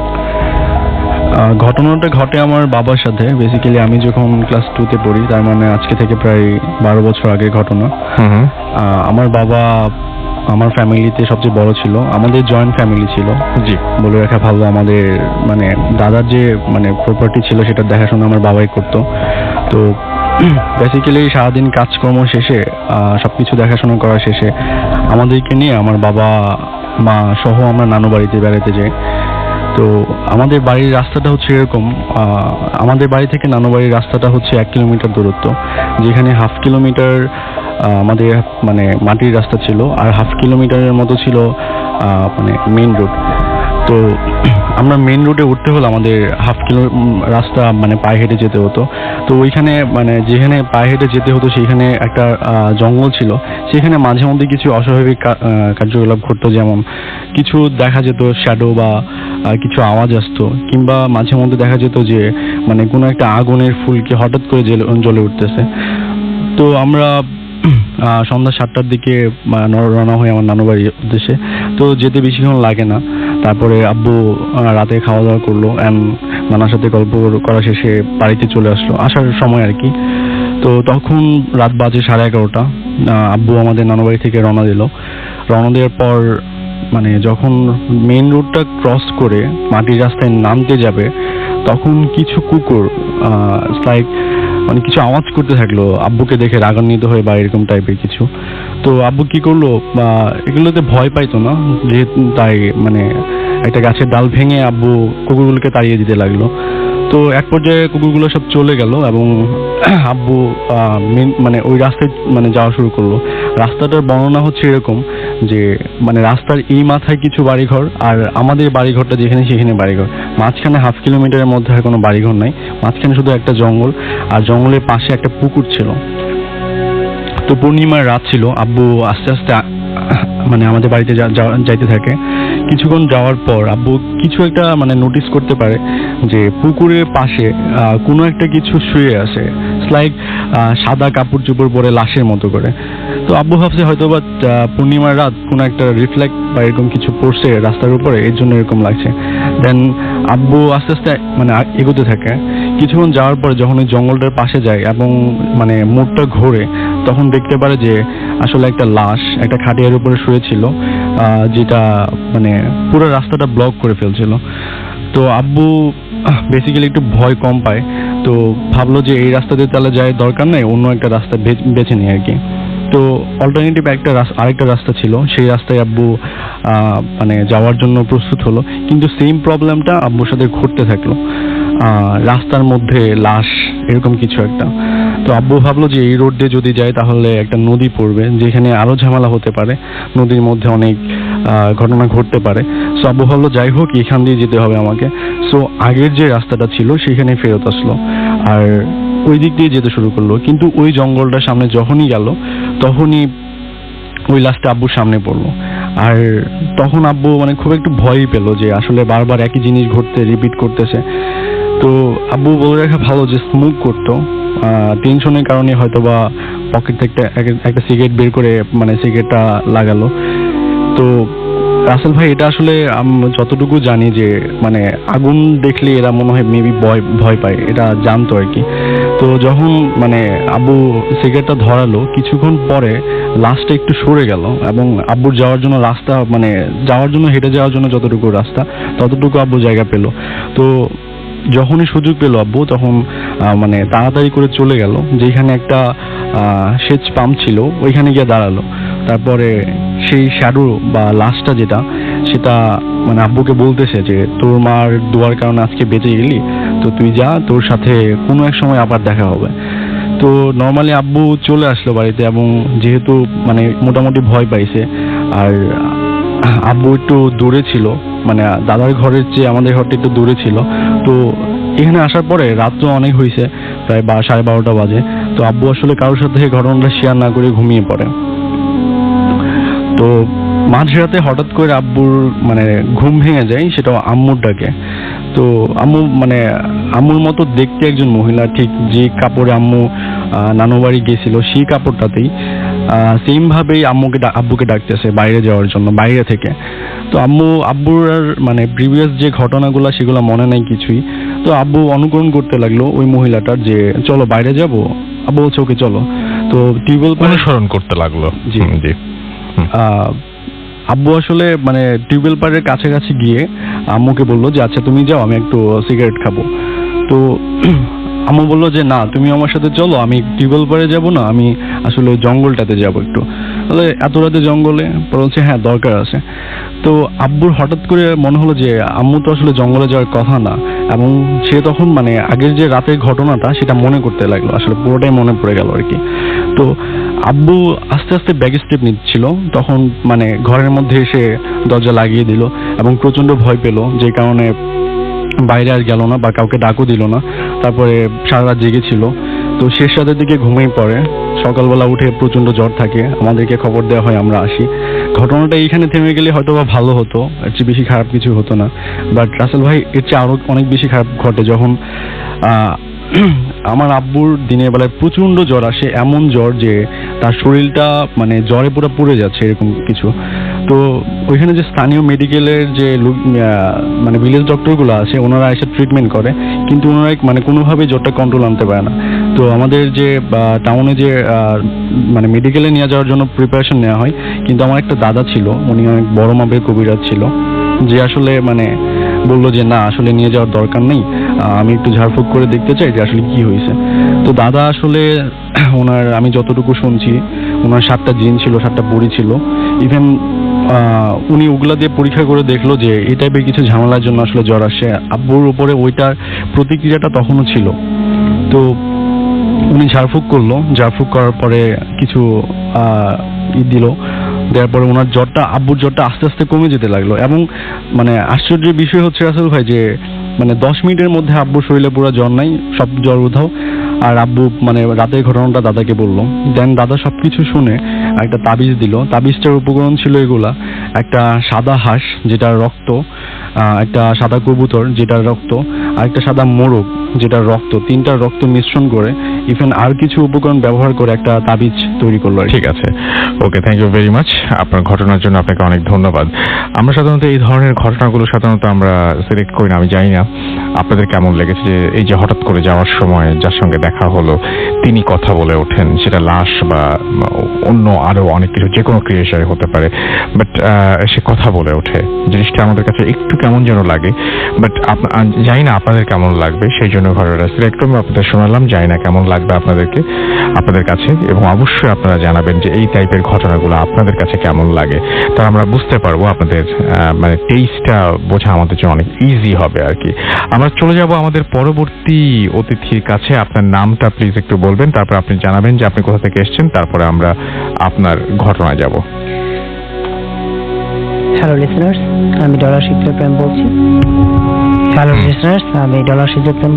[SPEAKER 6] ঘটনাটা ঘটে আমার বাবার সাথে। বেসিক্যালি আমি যখন ক্লাস 2-তে পড়ি, তার মানে আজকে থেকে প্রায় 12 বছর আগের ঘটনা।
[SPEAKER 1] হুম।
[SPEAKER 6] আমার বাবা আমার ফ্যামিলিতে সবচেয়ে বড় ছিল। আমাদের জয়েন্ট ফ্যামিলি ছিল,
[SPEAKER 1] জি।
[SPEAKER 6] বলে রাখা ভালো। আমাদের মানে দাদার যে মানে প্রপার্টি ছিল সেটা দেখাশোনা আমার বাবাই করতো। তো বেসিক্যালি সারাদিন কাজকর্ম শেষে, সবকিছু দেখাশোনা করা শেষে আমাদেরকে নিয়ে আমার বাবা মা সহ আমরা নানু বাড়িতে বেড়াতে যাই। তো আমাদের বাড়ির রাস্তাটা হচ্ছে এরকম, আমাদের বাড়ি থেকে নানু বাড়ির রাস্তাটা হচ্ছে 1 কিলোমিটার দূরত্ব, যেখানে 1/2 কিলোমিটার আমাদের মানে মাটির রাস্তা ছিল, আর 1/2 কিলোমিটারের মতো ছিল মানে মেইন রোড। তো আমরা মেইন রোডে উঠতে হলে আমাদের 1/2 কিলো রাস্তা মানে পায়ে হেঁটে যেতে হতো। তো ওইখানে মানে যেখানে পায়ে হেঁটে যেতে হতো সেখানে একটা জঙ্গল ছিল, সেখানে মাঝে মধ্যে কিছু অস্বাভাবিক কার্যকলাপ ঘটতো, যেমন কিছু দেখা যেত শ্যাডো বা কিছু আওয়াজ আসতো, কিংবা মাঝে মধ্যে দেখা যেত যে মানে কোনো একটা আগুনের ফুলকি হঠাৎ করে জ্বলে উঠতেছে। তো আমরা সন্ধ্যা 7টার দিকে রওনা হই আমার নানু বাড়ির উদ্দেশ্যে। তো যেতে বেশিক্ষণ লাগে না। তারপরে আব্বু রাতে খাওয়া দাওয়া করলো, অ্যান্ড নানার সাথে গল্প করা শেষে বাড়িতে চলে আসলো, আসার সময় আর কি। তো তখন রাত বাজে 11:30। আব্বু আমাদের নানু বাড়ি থেকে রওনা দিল। রওনা দেওয়ার পর মানে যখন মেইন রোডটা ক্রস করে মাটির রাস্তায় নামতে যাবে, তখন কিছু কুকুর লাইক মানে কিছু আওয়াজ করতে থাকলো, আব্বুকে দেখে রাগান্বিত হয়ে বা এরকম টাইপের কিছু। তো আব্বু কি করলো, এগুলোতে ভয় পাইতো না যেহেতু, তাই মানে একটা গাছের ডাল ভেঙে আব্বু কুকুরগুলোকে তাড়িয়ে দিতে লাগলো। তো এক পর্যায়ে কুকুরগুলো সব চলে গেল, এবং আব্বু মানে ওই রাস্তায় মানে যাওয়া শুরু করলো। রাস্তাটার বর্ণনা হচ্ছে এরকম যে মানে রাস্তার এই মাথায় কিছু বাড়িঘর, আর আমাদের বাড়িঘরটা যেখানে সেখানে বাড়িঘর। মাঝখানে 1/2 কিলোমিটারের মধ্যে আর কোনো বাড়িঘর নাই, মাঝখানে শুধু একটা জঙ্গল, আর জঙ্গলের পাশে একটা পুকুর ছিল। তো পূর্ণিমার রাত ছিল। আব্বু আস্তে আস্তে মানে আমাদের বাড়িতে যাইতে থাকে। কিছুক্ষণ যাওয়ার পর আব্বু কিছু একটা মানে নোটিস করতে পারে যে পুকুরের পাশে কোনো একটা কিছু শুয়ে আছে, লাইক সাদা কাপড় চোপড় পরে লাশের মতো করে। তো আব্বু ভাবছে হয়তো বা পূর্ণিমার রাত কোনো একটা রিফ্লেক্ট বা এরকম কিছু পড়ছে রাস্তার উপরে, এর জন্য এরকম লাগছে। দেন আব্বু আস্তে আস্তে মানে এগোতে থাকে। কিছুক্ষণ যাওয়ার পরে যখন ওই জঙ্গলটার পাশে যায় এবং মানে মোড়টা ঘোরে, তখন দেখতে পারে যে আসলে একটা লাশ একটা খাটিয়ার উপরে শুয়েছিল, যেটা মানে পুরো রাস্তাটা ব্লক করে ফেলছিল। তো আব্বু বেসিক্যালি একটু ভয় কম পায়, তো ভাবলো যে এই রাস্তা দিয়ে তাহলে যায় দরকার নেই, অন্য একটা রাস্তা বেছে নিই আর কি। তো অল্টারনেটিভ আরেকটা রাস্তা ছিল, সেই রাস্তায় আব্বু মানে যাওয়ার জন্য প্রস্তুত হলো, কিন্তু সেম প্রবলেমটা আব্বুর সাথে ঘটতে থাকলো, রাস্তার মধ্যে লাশ এরকম কিছু একটা। তো আব্বু ভাবলো যে এই রোড দিয়ে যদি যায় তাহলে একটা নদী পড়বে, যেখানে আরো ঝামেলা হতে পারে, নদীর মধ্যে অনেক ঘটনা ঘটতে পারে। সো আব্বু ভাবলো যাই হোক এখান দিয়ে যেতে হবে আমাকে। সো আগের যে রাস্তাটা ছিল সেখানে ফেরত আসলো, আর ওই দিক দিয়ে যেতে শুরু করলো। কিন্তু ওই জঙ্গলটার সামনে যখনই গেল, তখনই ওই লাশটা আব্বুর সামনে পড়লো। আর তখন আব্বু মানে খুব একটু ভয়ই পেলো যে আসলে বারবার একই জিনিস রিপিট করতেছে। তো আব্বু বলে রাখা ভালো যে স্মোক করতো, টেনশনের কারণে হয়তো বা পকেট থেকে একটা সিগারেট বের করে মানে সিগারেটটা লাগালো। তো রাসেল ভাই, এটা আসলে যতটুকু জানি যে মানে আগুন দেখলে এরা মনে হয় মেবি ভয় পায়, এটা জানতো আর কি। তো যখন মানে আব্বু সিগারেটটা ধরালো, কিছুক্ষণ পরে লাশটা একটু সরে গেল এবং আব্বুর যাওয়ার জন্য রাস্তা, মানে যাওয়ার জন্য হেঁটে যাওয়ার জন্য যতটুকু রাস্তা ততটুকু আব্বু জায়গা পেল। তো যখনই সুযোগ পেল আব্বু, তখন মানে তাড়াতাড়ি করে চলে গেল যেখানে একটা সেচ পাম্প ছিল, ওইখানে গিয়ে দাঁড়ালো। তারপরে সেই শ্যাডো বা লাশটা যেটা, সেটা মানে আব্বুকে বলতেছে যে তোর মার দোয়ার কারণে আজকে বেঁচে গেলি, তো তুই যা, তোর সাথে কোনো এক সময় আবার দেখা হবে। তো নর্মালি আব্বু চলে আসলো বাড়িতে, এবং যেহেতু মানে মোটামুটি ভয় পাইছে, আর আব্বু একটু দূরে ছিল, মানে দাদার ঘরের চেয়ে আমাদের ঘরটা একটু দূরে ছিল। তো এখানে আসার পরে রাত তো অনেক হয়েছে, প্রায় 12:30 বাজে। তো আব্বু আসলে কারোর সাথে ঘটনাটা শেয়ার না করে ঘুমিয়ে পড়ে। তো মাঝরাতে হঠাৎ করে আব্বুর মানে ঘুম ভেঙে যায়, সেটাও আম্মুর ডাকে। তো আম্মু মানে আম্মুর মতো দেখতে একজন মহিলা, ঠিক যে কাপড়ে আম্মু নানু বাড়ি গেছিল সেই কাপড়টাতেই সেম ভাবেই আব্বুকে ডাকতেছে বাইরে যাওয়ার জন্য, বাইরে থেকে। তো আব্বুর আর মানে প্রিভিয়াস যে ঘটনাগুলো সেগুলো মনে নাই কিছুই। তো আব্বু অনুকরণ করতে লাগলো ওই মহিলাটার, যে চলো বাইরে যাব। আব্বু বলছে ওকে চলো। তো টিউবওয়েল
[SPEAKER 1] অনুসরণ করতে লাগলো।
[SPEAKER 6] জি জি। আব্বু আসলে মানে টিউবওয়েল পাড়ের কাছাকাছি গিয়ে আম্মুকে বললো যে আচ্ছা তুমি যাও, আমি একটু সিগারেট খাবো। তো আম্মু বললো যে না, তুমি আমার সাথে চলো, আমি টিউবওয়েল পাড়ে যাবো না, আমি আসলে ওই জঙ্গলটাতে যাবো একটু। তাহলে এত রাতে জঙ্গলে? বলছে হ্যাঁ দরকার আছে। তো আব্বুর হঠাৎ করে মনে হলো যে আম্মু তো আসলে জঙ্গলে যাওয়ার কথা না, এবং সে তখন মানে আগের যে রাতের ঘটনাটা সেটা মনে করতে লাগলো, আসলে পুরোটাই মনে পড়ে গেল আর কি। তো আব্বু আস্তে আস্তে ব্যাক স্টেপ নিচ্ছিল, তখন মানে ঘরের মধ্যে এসে দরজা লাগিয়ে দিল এবং প্রচন্ড ভয় পেল, যে কারণে বাইরে আর গেল না বা কাউকে ডাকও দিল না। তারপরে সারা রাত জেগেছিল। তো শেষ রাতের দিকে ঘুমিয়ে পড়ে। সকালবেলা উঠে প্রচন্ড জ্বর থাকে, আমাদেরকে খবর দেওয়া হয়, আমরা আসি। ঘটনাটা এইখানে থেমে গেলে হয়তো বা ভালো হতো, এর চেয়ে বেশি খারাপ কিছু হতো না। বাট রাসেল ভাই, এর চেয়ে আরো অনেক বেশি খারাপ ঘটে যখন আমার আব্বুর দিনের বেলায় প্রচন্ড জ্বর আসে, এমন জ্বর যে তার শরীরটা মানে জ্বরে পুরো পুড়ে যাচ্ছে, এরকম কিছু। তো ওইখানে যে স্থানীয় মেডিকেলের যে মানে ভিলেজ ডক্টরগুলো আছে, ওনারা এসে ট্রিটমেন্ট করে, কিন্তু ওনারা মানে কোনোভাবেই জ্বরটা কন্ট্রোল আনতে পারে না। তো আমাদের যে টাউনে যে মানে মেডিকেলে নিয়ে যাওয়ার জন্য প্রিপারেশন নেওয়া হয়, কিন্তু আমার একটা দাদা ছিল, উনি অনেক বড় মাপের কবিরাজ ছিল, যে আসলে মানে বললো যে না, আসলে নিয়ে যাওয়ার দরকার নেই, আমি একটু ঝাড়ফুঁক করে দেখতে চাই যে আসলে কি হয়েছে। তো দাদা আসলে ওনার, আমি যতটুকু শুনছি, ওনার 7টা জিন ছিল, 7টা পরী ছিল। ইভেন উনি ওগুলা দিয়ে পরীক্ষা করে দেখলো যে এই টাইপের কিছু ঝামেলার জন্য আসলে জ্বর আসে। আব্বুর উপরে ওইটার প্রতিক্রিয়াটা তখনও ছিল। তো উনি ঝাড়ফুঁক করলো, ঝাড়ফুঁক করার পরে কিছু দিল, দেওয়ার পরে ওনার জ্বরটা, আব্বুর জ্বরটা আস্তে আস্তে কমে যেতে লাগলো। এবং মানে আশ্চর্যের বিষয় হচ্ছে রাসেল ভাই, যে মানে 10 মিনিটের মধ্যে আব্বুর শরীরে পুরো জ্বর নাই, সব জ্বর উধাও। আর আব্বু মানে রাতের ঘটনাটা দাদাকে বললো। দেন দাদা সবকিছু শুনে একটা তাবিজ দিল। তাবিজটার উপকরণ ছিল এগুলা: একটা সাদা হাঁস যেটার রক্ত, একটা সাদা কবুতর যেটার রক্ত, আর একটা সাদা মোরগ যেটার রক্ত, 3টার রক্ত মিশ্রণ করে ইভেন আর কিছু উপকরণ ব্যবহার করে একটা তাবিজ তৈরি করলো।
[SPEAKER 1] ঠিক আছে, ওকে, থ্যাংক ইউ ভেরি মাচ। আপনার ঘটনার জন্য আপনাকে অনেক ধন্যবাদ। আমরা সাধারণত এই ধরনের ঘটনাগুলো সাধারণত আমরা সিলেক্ট করি না, আমি জানি না আপনাদের কেমন লেগেছে, যে এই যে হঠাৎ করে যাওয়ার সময় যার সঙ্গে দেখা হলো তিনি কথা বলে ওঠেন, সেটা লাশ বা অন্য আরো অনেক কিছু, যে কোনো ক্রিয়েশন হতে পারে, বাট সে কথা বলে ওঠে, জিনিসটা আমাদের কাছে একটু কেমন যেন লাগে। বাট জানি না আপনাদের কেমন লাগবে, সেই জন্য ঘটনাটা সিলেক্ট করে আপনাদের শোনালাম। জানি না কেমন লাগবে আপনাদের কাছে, এবং অবশ্যই আপনারা জানাবেন যে এই টাইপের ঘটনাগুলো আপনাদের কাছে কেমন লাগে, তা আমরা বুঝতে পারবো। আপনাদের মানে টেস্টটা বোঝা আমাদের জন্য অনেক ইজি হবে আর কি। আমরা চলে যাব আমাদের পরবর্তী অতিথির কাছে। আপনার নামটা প্লিজ একটু বলবেন, তারপর আপনি জানাবেন যে আপনি কোথা থেকে এসেছেন, তারপরে আমরা আপনার ঘটনায় যাব।
[SPEAKER 7] হ্যালো লিসেনার্স, আমি ডলার শিবজয় প্রেম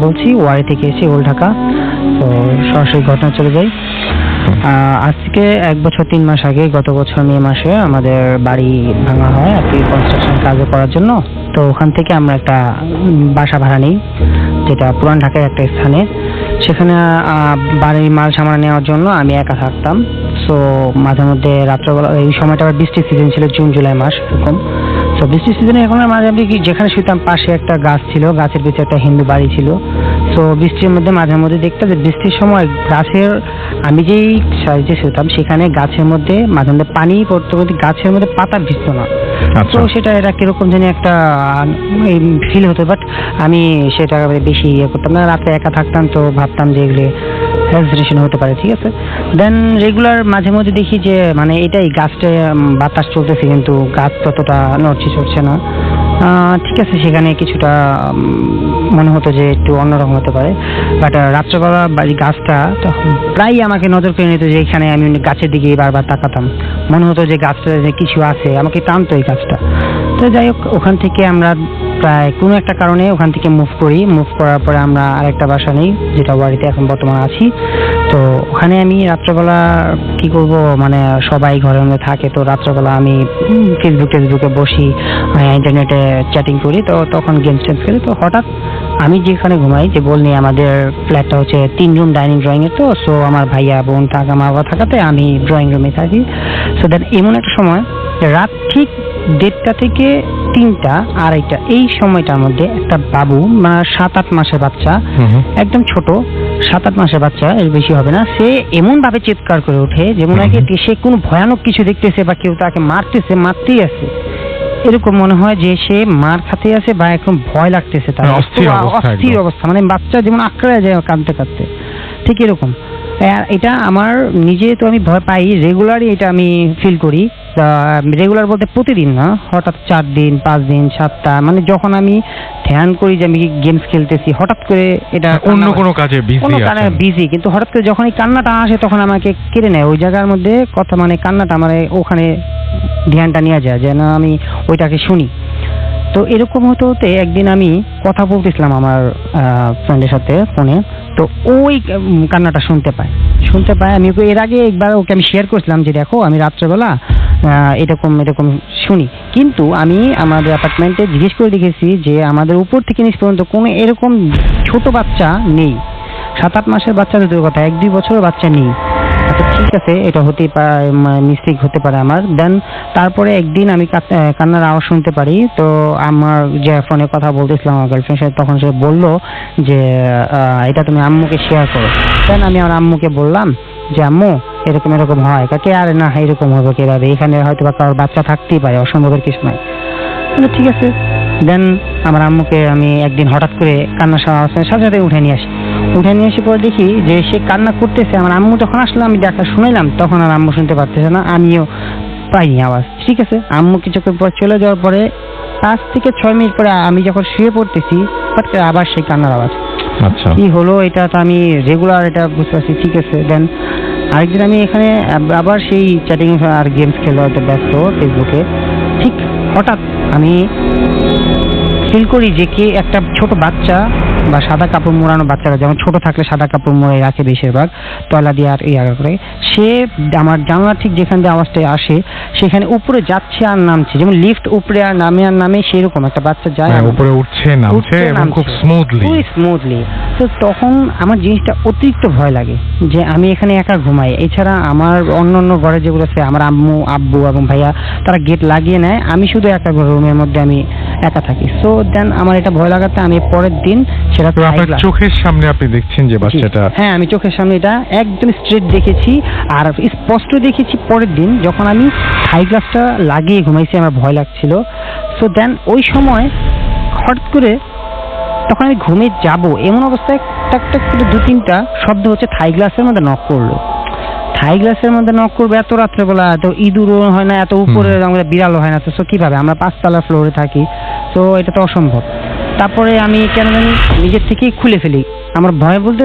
[SPEAKER 7] বলছি। ওয়ারি থেকে এসেছি, ওল্ড ঢাকা। তো সরাসরি ঘটনা চলে যাই। আজকে 1 বছর 3 মাস আগে, গত বছর মে মাসে আমাদের বাড়ি ভাঙা হয় আর কি, কনস্ট্রাকশন কাজ করার জন্য। তো ওখান থেকে আমরা একটা বাসা ভাড়া নিই, যেটা পুরান ঢাকায় একটা স্থানে। সেখানে বাড়ির মাল সামান নেওয়ার জন্য আমি একা থাকতাম। সো মাঝে মধ্যে রাত্রবেলা, এই সময়টা আবার বৃষ্টির সিজন ছিল, জুন জুলাই মাস এরকম। তো বৃষ্টির সিজনে এখন মাঝে আমি যেখানে শুতাম পাশে একটা গাছ ছিল, গাছের পিছনে একটা হিন্দু বাড়ি ছিল। তো বৃষ্টির মধ্যে মাঝে মধ্যে দেখতাম যে বৃষ্টির সময় গাছের, আমি যেই সাইডে শুতাম সেখানে গাছের মধ্যে মাঝে মধ্যে পানি পড়তে পড়তে গাছের মধ্যে পাতা ভিজতো না।
[SPEAKER 1] আচ্ছা।
[SPEAKER 7] তো সেটা এটা কিরকম জানি একটা ফিল হতো, বাট আমি সেটা বেশি ইয়ে করতাম না। রাতে একা থাকতাম তো ভাবতাম যে এগুলো হ্যালুসিনেশন হতে পারে, ঠিক আছে। দেন রেগুলার মাঝে মধ্যে দেখি যে মানে এটাই গাছটা বাতাস চলতেছে কিন্তু গাছ ততটা নড়ছে চড়ছে না। ঠিক আছে, সেখানে কিছুটা মনে হতো যে একটু অন্যরকম হতে পারে, বাট রাত্রেবেলা গাছটা প্রায় আমাকে নজর করে নিত, যে এখানে আমি গাছের দিকে বারবার তাকাতাম, মনে হতো যে গাছটা যে কিছু আছে, আমাকে টানতো এই গাছটা। তো যাই হোক, ওখান থেকে আমরা প্রায় কোনো একটা কারণে ওখান থেকে মুভ করি। মুভ করার পরে আমরা আরেকটা বাসা নেই, যেটা বাড়িতে এখন বর্তমানে আছি। তো ওখানে আমি রাত্রেবেলা কি করব, মানে সবাই ঘরের মধ্যে থাকে, তো রাত্রেবেলা আমি ফেসবুকে বসি, ইন্টারনেটে চ্যাটিং করি, তো তখন গেমস খেলি। তো হঠাৎ আমি যেখানে ঘুমাই, যে বলনি আমাদের ফ্ল্যাটটা হচ্ছে 3 রুম ডাইনিং ড্রয়িং এর, তো সো আমার ভাইয়া বোন থাকা, মা বাবা থাকাতে আমি ড্রয়িং রুমে থাকি। সো দেন এমন একটা সময় রাত ঠিক 1:30 থেকে 3টা 2:30 এই সময়টার মধ্যে একটা বাবু, মানে 7-8 মাসের বাচ্চা, একদম ছোট 7-8 মাসের বাচ্চা, এর বেশি হবে না, সে এমন ভাবে চিৎকার করে ওঠে যেমন আগে সে কোনো ভয়ানক কিছু দেখতেছে বা কেউ তাকে মারতেই আছে, এরকম মনে হয় যে সে মার খাতে আছে বা একদম ভয় লাগতেছে তার, অস্থির অবস্থা, মানে বাচ্চা যেমন আঁকড়ে যায় কাঁদতে কাঁদতে, ঠিক এরকম। এটা আমার নিজে তো আমি ভয় পাই, রেগুলারই এটা আমি ফিল করি। রেগুলার বলতে প্রতিদিন না, হঠাৎ 4 দিন 5 দিন 7টা, মানে যখন আমি ধ্যান করি যে আমি গেমস খেলতেছি, হঠাৎ করে এটা
[SPEAKER 1] অন্য কোনো কাজে
[SPEAKER 7] বিজি, কিন্তু হঠাৎ করে যখন এই কান্নাটা আসে তখন আমাকে কেড়ে নেয় ওই জায়গার মধ্যে কথা, মানে কান্নাটা আমার ওখানে ধ্যানটা নিয়ে যায় যেন আমি ওইটাকে শুনি। তো এরকম হতে হতে একদিন আমি কথা বলতেছিলাম আমার ফ্রেন্ডের সাথে ফোনে, তো ওই কান্নাটা শুনতে পায়। আমি এর আগে একবার ওকে আমি শেয়ার করছিলাম যে দেখো আমি রাত্রেবেলা এরকম শুনি, কিন্তু আমি আমাদের অ্যাপার্টমেন্টে জিজ্ঞেস করে দেখেছি যে আমাদের উপর থেকে নিচ পর্যন্ত কোনো এরকম ছোট বাচ্চা নেই। 7-8 মাসের বাচ্চা তো দূরের কথা, 1-2 বছরের বাচ্চা নেই। আচ্ছা ঠিক আছে, এটা হতেই পারে, মিস্টেক হতে পারে আমার। দেন তারপরে একদিন আমি কান্নার আওয়াজ শুনতে পারি, তো আমার যে ফোনে কথা বলতেছিলাম আমার গার্লফ্রেন্ডের সাথে, তখন সে বললো যে এটা তুমি আম্মুকে শেয়ার করো। দেন আমি আমার আম্মুকে বললাম যে আম্মু এরকম হয়, কাকে আরে না এরকম হবে কিভাবে, এখানে হয়তো বা কারোর বাচ্চা থাকতেই পারে, অসম্ভবের কিছু নয়। ঠিক আছে, দেন আমার আম্মুকে আমি একদিন হঠাৎ করে কান্নার সাথে উঠে নিয়ে আসি পরে দেখি যে সে কান্না করতেছে। আমার আম্মু যখন আসলে আমি দেখা শুনাইলাম, তখন আর আম্মু শুনতে পারতেছে না, আমিও পাইনি আওয়াজ। ঠিক আছে, আম্মু কিছুক্ষণ পর চলে যাওয়ার পরে 5 থেকে 6 মিনিট পরে আমি যখন শুয়ে পড়তেছি, হঠাৎ করে আবার সেই কান্নার আওয়াজ।
[SPEAKER 1] আচ্ছা,
[SPEAKER 7] কি হলো এটা তো আমি রেগুলার এটা বুঝতে পারছি। ঠিক আছে, দেন আরেকদিন আমি এখানে আবার সেই চ্যাটিং আর গেমস খেলতে ব্যস্ত ফেসবুকে, ঠিক হঠাৎ আমি ফিল করি যে কি একটা ছোট বাচ্চা বা সাদা কাপড় মোড়ানো বাচ্চারা যেমন ছোট থাকলে সাদা কাপড় মোড়ে রাখে বেশিরভাগ তলা দিয়ে আর ইয়া করে, সে আমার জানলা ঠিক যেখান দিয়ে আওয়াজটা আসে সেখানে উপরে যাচ্ছে আর নামছে, যেমন লিফট উপরে আর নামে সেরকম একটা বাচ্চা যায়,
[SPEAKER 1] উপরে উঠছে নামছে এবং খুব
[SPEAKER 7] স্মুথলি। তো তখন আমার জিনিসটা অতিরিক্ত ভয় লাগে যে আমি এখানে একা ঘুমাই, এছাড়া আমার অন্য ঘরে যেগুলো আছে আমার আম্মু আব্বু এবং ভাইয়া তারা গেট লাগিয়ে নেয়, আমি শুধু একা রুমের মধ্যে আমি একা থাকি। সো দেন আমার এটা ভয় লাগাতে আমি পরের দিন সেটা
[SPEAKER 1] আপনার চোখের সামনে আপনি দেখছেন যে বাচ্চাটা,
[SPEAKER 7] হ্যাঁ আমি চোখের সামনে এটা একদম স্ট্রেট দেখেছি, আর স্পষ্ট দেখেছি পরের দিন যখন আমি হাই গ্লাসটা লাগিয়ে ঘুমাইছি, আমার ভয় লাগছিল। সো দেন ওই সময় হঠাৎ করে তখন আমি ঘুমে যাব এমন অবস্থায় টাক টাক করে 2-3টা শব্দ হচ্ছে থাই গ্লাসের মধ্যে নক করলো। থাই গ্লাসের মধ্যে নক করবে এত রাত্রেবেলা, এত ইঁদুরও হয় না, এত উপরে আমাদের বিড়ালও হয় না, তো কিভাবে, আমরা 5তলা ফ্লোরে থাকি, তো এটা তো অসম্ভব। তারপরে আমি কেন জানি নিজের থেকেই খুলে ফেলি, আমার ভয় বলতে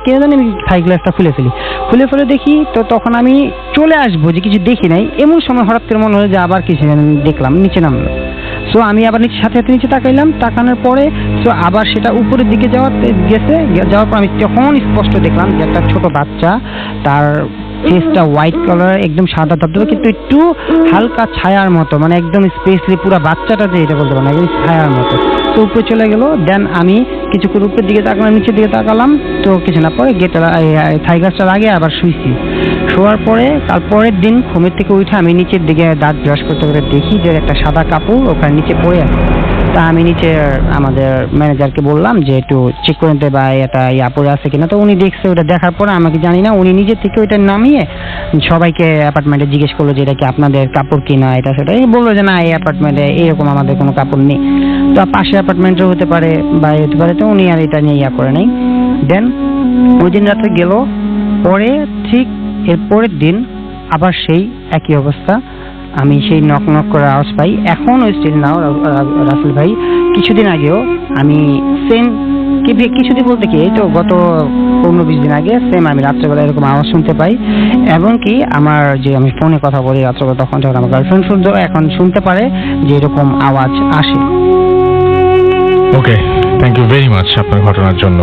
[SPEAKER 7] কেন জানি আমি থাই গ্লাসটা খুলে ফেলে দেখি, তো তখন আমি চলে আসবো যে কিছু দেখি নাই, এমন সময় হঠাৎ করে মনে হলো যে আবার কিছু দেখলাম, নিচে নামলো। সো আমি আবার সাথে নিচে তাকাইলাম, তাকানোর পরে সো আবার সেটা উপরের দিকে যাওয়ার পর আমি তখন স্পষ্ট দেখলাম যে একটা ছোট বাচ্চা, তার ফেসটা হোয়াইট কালার, একদম সাদা ধবধবে, কিন্তু একটু হালকা ছায়ার মতো, মানে একদম স্পেসলি পুরো বাচ্চাটা যে এটা বলতে পারে না, একদম ছায়ার মতো। তো উপরে চলে গেল, দেন আমি কিছুক্ষণ উপরের দিকে তাকালাম, নিচের দিকে তাকালাম, তো কিছু না, পরে গেট থাই গ্লাসটা লাগিয়ে আবার শোয়ার পরে কাল পরের দিন ঘুমের থেকে উঠে আমি নিচের দিকে দাঁত ব্রাশ করতে করতে দেখি যে একটা সাদা কাপড় ওখানে নিচে পড়ে আছে। তা আমি নিচে আমাদের ম্যানেজারকে বললাম যে একটু চেক করে নিতে বা এটা ইয়া পড়ে আছে কিনা। তো উনি দেখছে, ওটা দেখার পরে আমাকে জানি না উনি নিজে থেকে ওইটা নামিয়ে সবাইকে অ্যাপার্টমেন্টে জিজ্ঞেস করলো যে এটা কি আপনাদের কাপড় কিনা এটা সেটা। এই বললো যে না, এই অ্যাপার্টমেন্টে এরকম আমাদের কোনো কাপড় নেই। তো পাশে অ্যাপার্টমেন্টও হতে পারে বা হতে পারে, তো উনি আর এটা নিয়ে ইয়া করে নাই। দেন ওই দিন রাতে গেল, পরে ঠিক এর পরের দিন আবার সেই একই অবস্থা, আমি সেই নক নক করে আওয়াজ পাই। এখন ওই স্টিল নাও রাসেল ভাই, কিছুদিন আগেও আমি সেম কিছুদিন বলতে কি এই তো গত 15-20 দিন আগে সেম আমি রাত্রেবেলা এরকম আওয়াজ শুনতে পাই। এবং কি আমার যে আমি ফোনে কথা বলি রাত্রেবেলা, তখন যখন আমার গার্লফ্রেন্ড শুনতো এখন শুনতে পারে যে এরকম আওয়াজ আসে।
[SPEAKER 1] ওকে, থ্যাংক ইউ ভেরি মাচ আপনার ঘটনার জন্য।